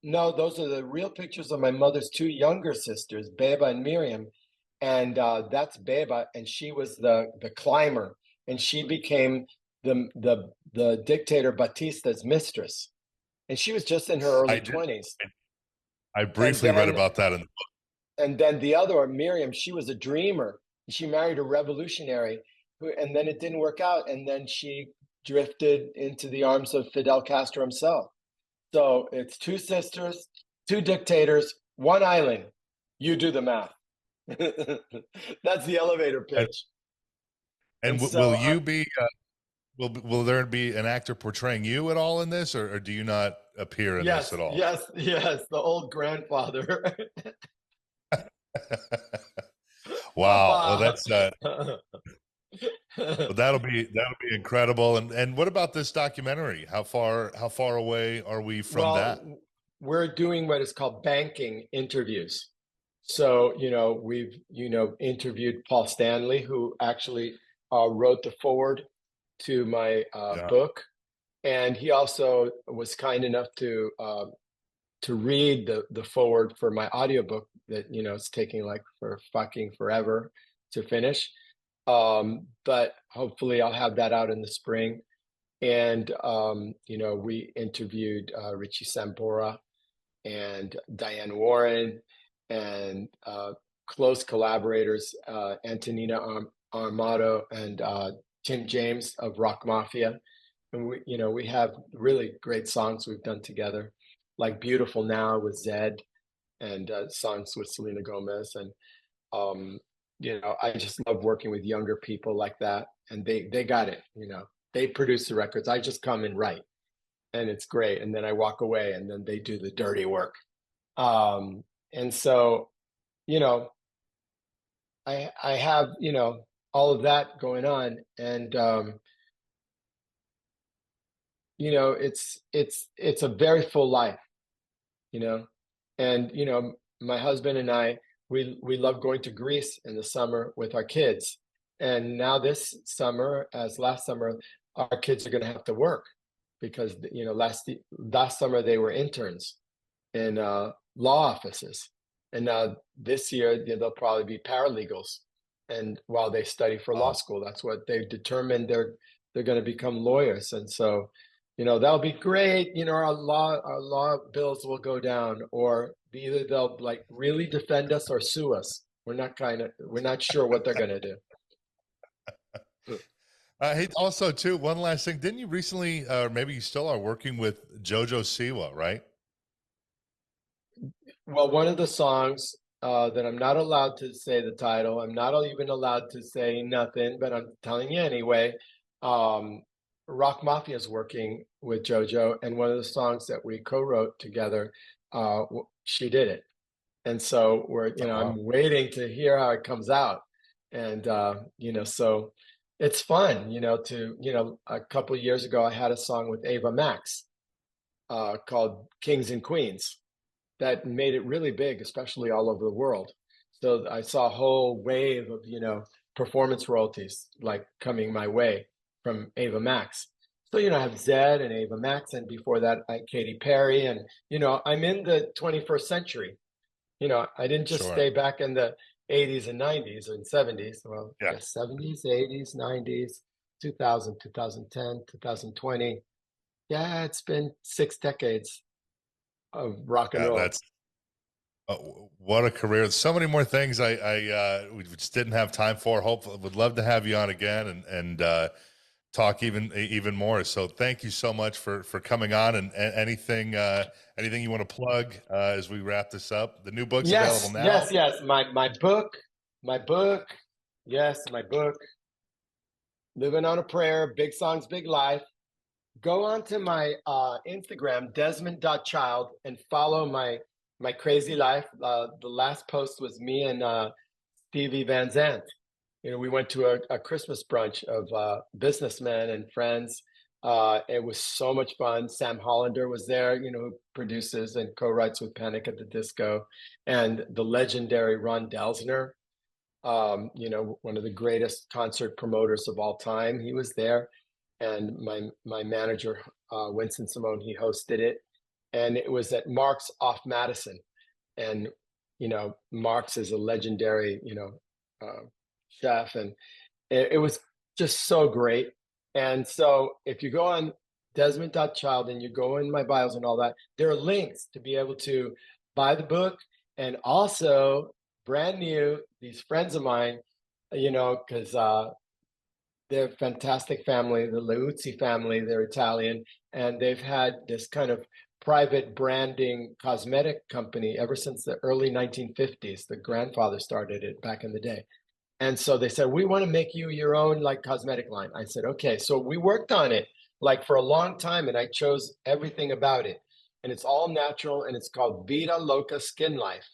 No, those are the real pictures of my mother's two younger sisters, Beba and Miriam. And that's Beba, and she was the climber, and she became the dictator Batista's mistress, and she was just in her I early did. 20s. I And briefly read then about that in the other one, Miriam, she was a dreamer. She married a revolutionary, and then it didn't work out, and then she drifted into the arms of Fidel Castro himself. So it's two sisters, two dictators, one island. You do the math. That's the elevator and, pitch. and And will so, you be will there be an actor portraying you at all in this, or do you not appear in this yes, at all? yes, yes, the old grandfather. Wow. Well, Papa. that's well, that'll be incredible. And what about this documentary? How far away are we from that? Well, we're doing what is called banking interviews. So, you know, we've, you know, interviewed Paul Stanley, who actually wrote the foreword to my Yeah. book. And he also was kind enough to read the forward for my audiobook that, you know, it's taking like for fucking forever to finish. But hopefully I'll have that out in the spring. And you know, we interviewed Richie Sambora and Diane Warren and close collaborators, Antonina Armato and Tim James of Rock Mafia. And we, you know, we have really great songs we've done together, like Beautiful Now with Zed and songs with Selena Gomez. And, you know, I just love working with younger people like that. And they got it, you know, they produce the records. I just come and write and it's great. And then I walk away and then they do the dirty work. And so, you know, I have, you know, all of that going on. And you know, it's a very full life, you know. And you know, my husband and I, we love going to Greece in the summer with our kids. And now this summer, as last summer, our kids are going to have to work because you know, last summer they were interns in law offices, and now this year, you know, they'll probably be paralegals. And while they study for law Wow. school, that's what they've determined they're going to become lawyers. And so, you know, that'll be great. You know, our law bills will go down, or either they'll like really defend us or sue us. We're not sure what they're going to do. Hey, also too, one last thing. Didn't you recently, or maybe you still are working with JoJo Siwa, right? Well, one of the songs that I'm not allowed to say the title, I'm not even allowed to say nothing, but I'm telling you anyway. Um, Rock Mafia is working with JoJo, and one of the songs that we co-wrote together, she did it. And so you Oh, know, wow. I'm waiting to hear how it comes out. And you know, so it's fun, you know, you know, a couple of years ago, I had a song with Ava Max called Kings and Queens that made it really big, especially all over the world. So I saw a whole wave of, you know, performance royalties like coming my way from Ava Max. So, you know, I have Zed and Ava Max, and before that, I Katy Perry. And, you know, I'm in the 21st century. You know, I didn't just Sure. stay back in the 80s and 90s and 70s. Well, Yeah. yes, 70s, 80s, 90s, 2000, 2010, 2020. Yeah, it's been 6 decades of rock and Yeah, roll. that's what a career. So many more things we just didn't have time for. Hopefully, would love to have you on again and talk even more. So thank you so much for coming on and anything you want to plug as we wrap this up. The new book's available Yes, yes, now. yes. My book, Yes, my book, Livin On A Prayer, Big Songs, Big Life. Go on to my Instagram, Desmond.child, and follow my crazy life. The last post was me and Stevie Van Zandt. We went to a Christmas brunch of businessmen and friends. It was so much fun. Sam Hollander was there, who produces and co-writes with Panic at the Disco, and the legendary Ron Delsner, one of the greatest concert promoters of all time. He was there, and my manager, Winston Simone, he hosted it, and it was at Mark's off Madison, and Mark's is a legendary, chef, and it was just so great. And so if you go on Desmond.child and you go in my bios and all that, there are links to be able to buy the book, and also brand new, these friends of mine, because they're a fantastic family, the Leuzzi family. They're Italian, and they've had this kind of private branding cosmetic company ever since the early 1950s. The grandfather started it back in the day. And so they said, we want to make you your own like cosmetic line. I said, okay. So we worked on it like for a long time, and I chose everything about it. And it's all natural, and it's called Vita Loca Skin Life.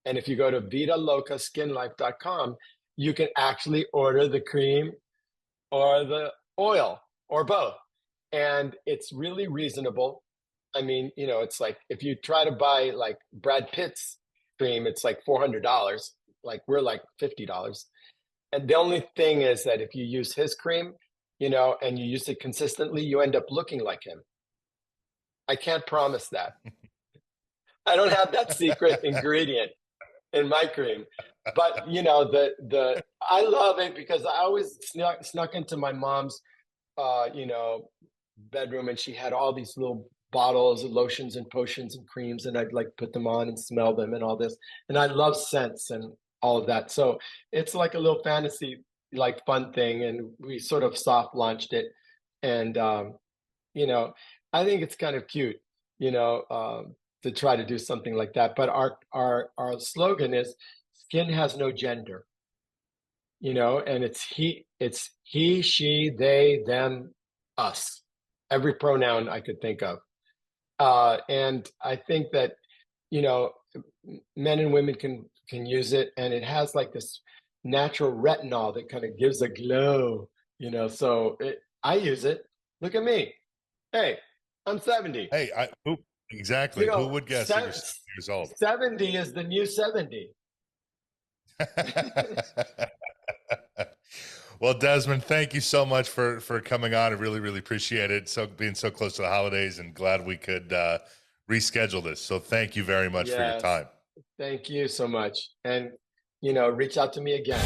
And if you go to vitalocaskinlife.com, you can actually order the cream or the oil or both. And it's really reasonable. I mean, it's like if you try to buy like Brad Pitt's cream, it's like $400. Like we're like $50. And the only thing is that if you use his cream, and you use it consistently, you end up looking like him. I can't promise that. I don't have that secret ingredient in my cream. But I love it because I always snuck into my mom's bedroom, and she had all these little bottles of lotions and potions and creams, and I'd like put them on and smell them and all this. And I love scents and all of that. So it's like a little fantasy, like fun thing. And we sort of soft launched it. And, I think it's kind of cute, to try to do something like that. But our slogan is skin has no gender, and it's he, she, they, them, us, every pronoun I could think of. And I think that, men and women can use it, and it has like this natural retinol that kind of gives a glow, so I use it. Look at me. Hey, I'm 70. Hey, exactly. Who would guess that you're 70 years old? 70 is the new 70. Well, Desmond, thank you so much for coming on. I really, really appreciate it. So being so close to the holidays, and glad we could reschedule this. So thank you very much for your time. Thank you so much. And, reach out to me again.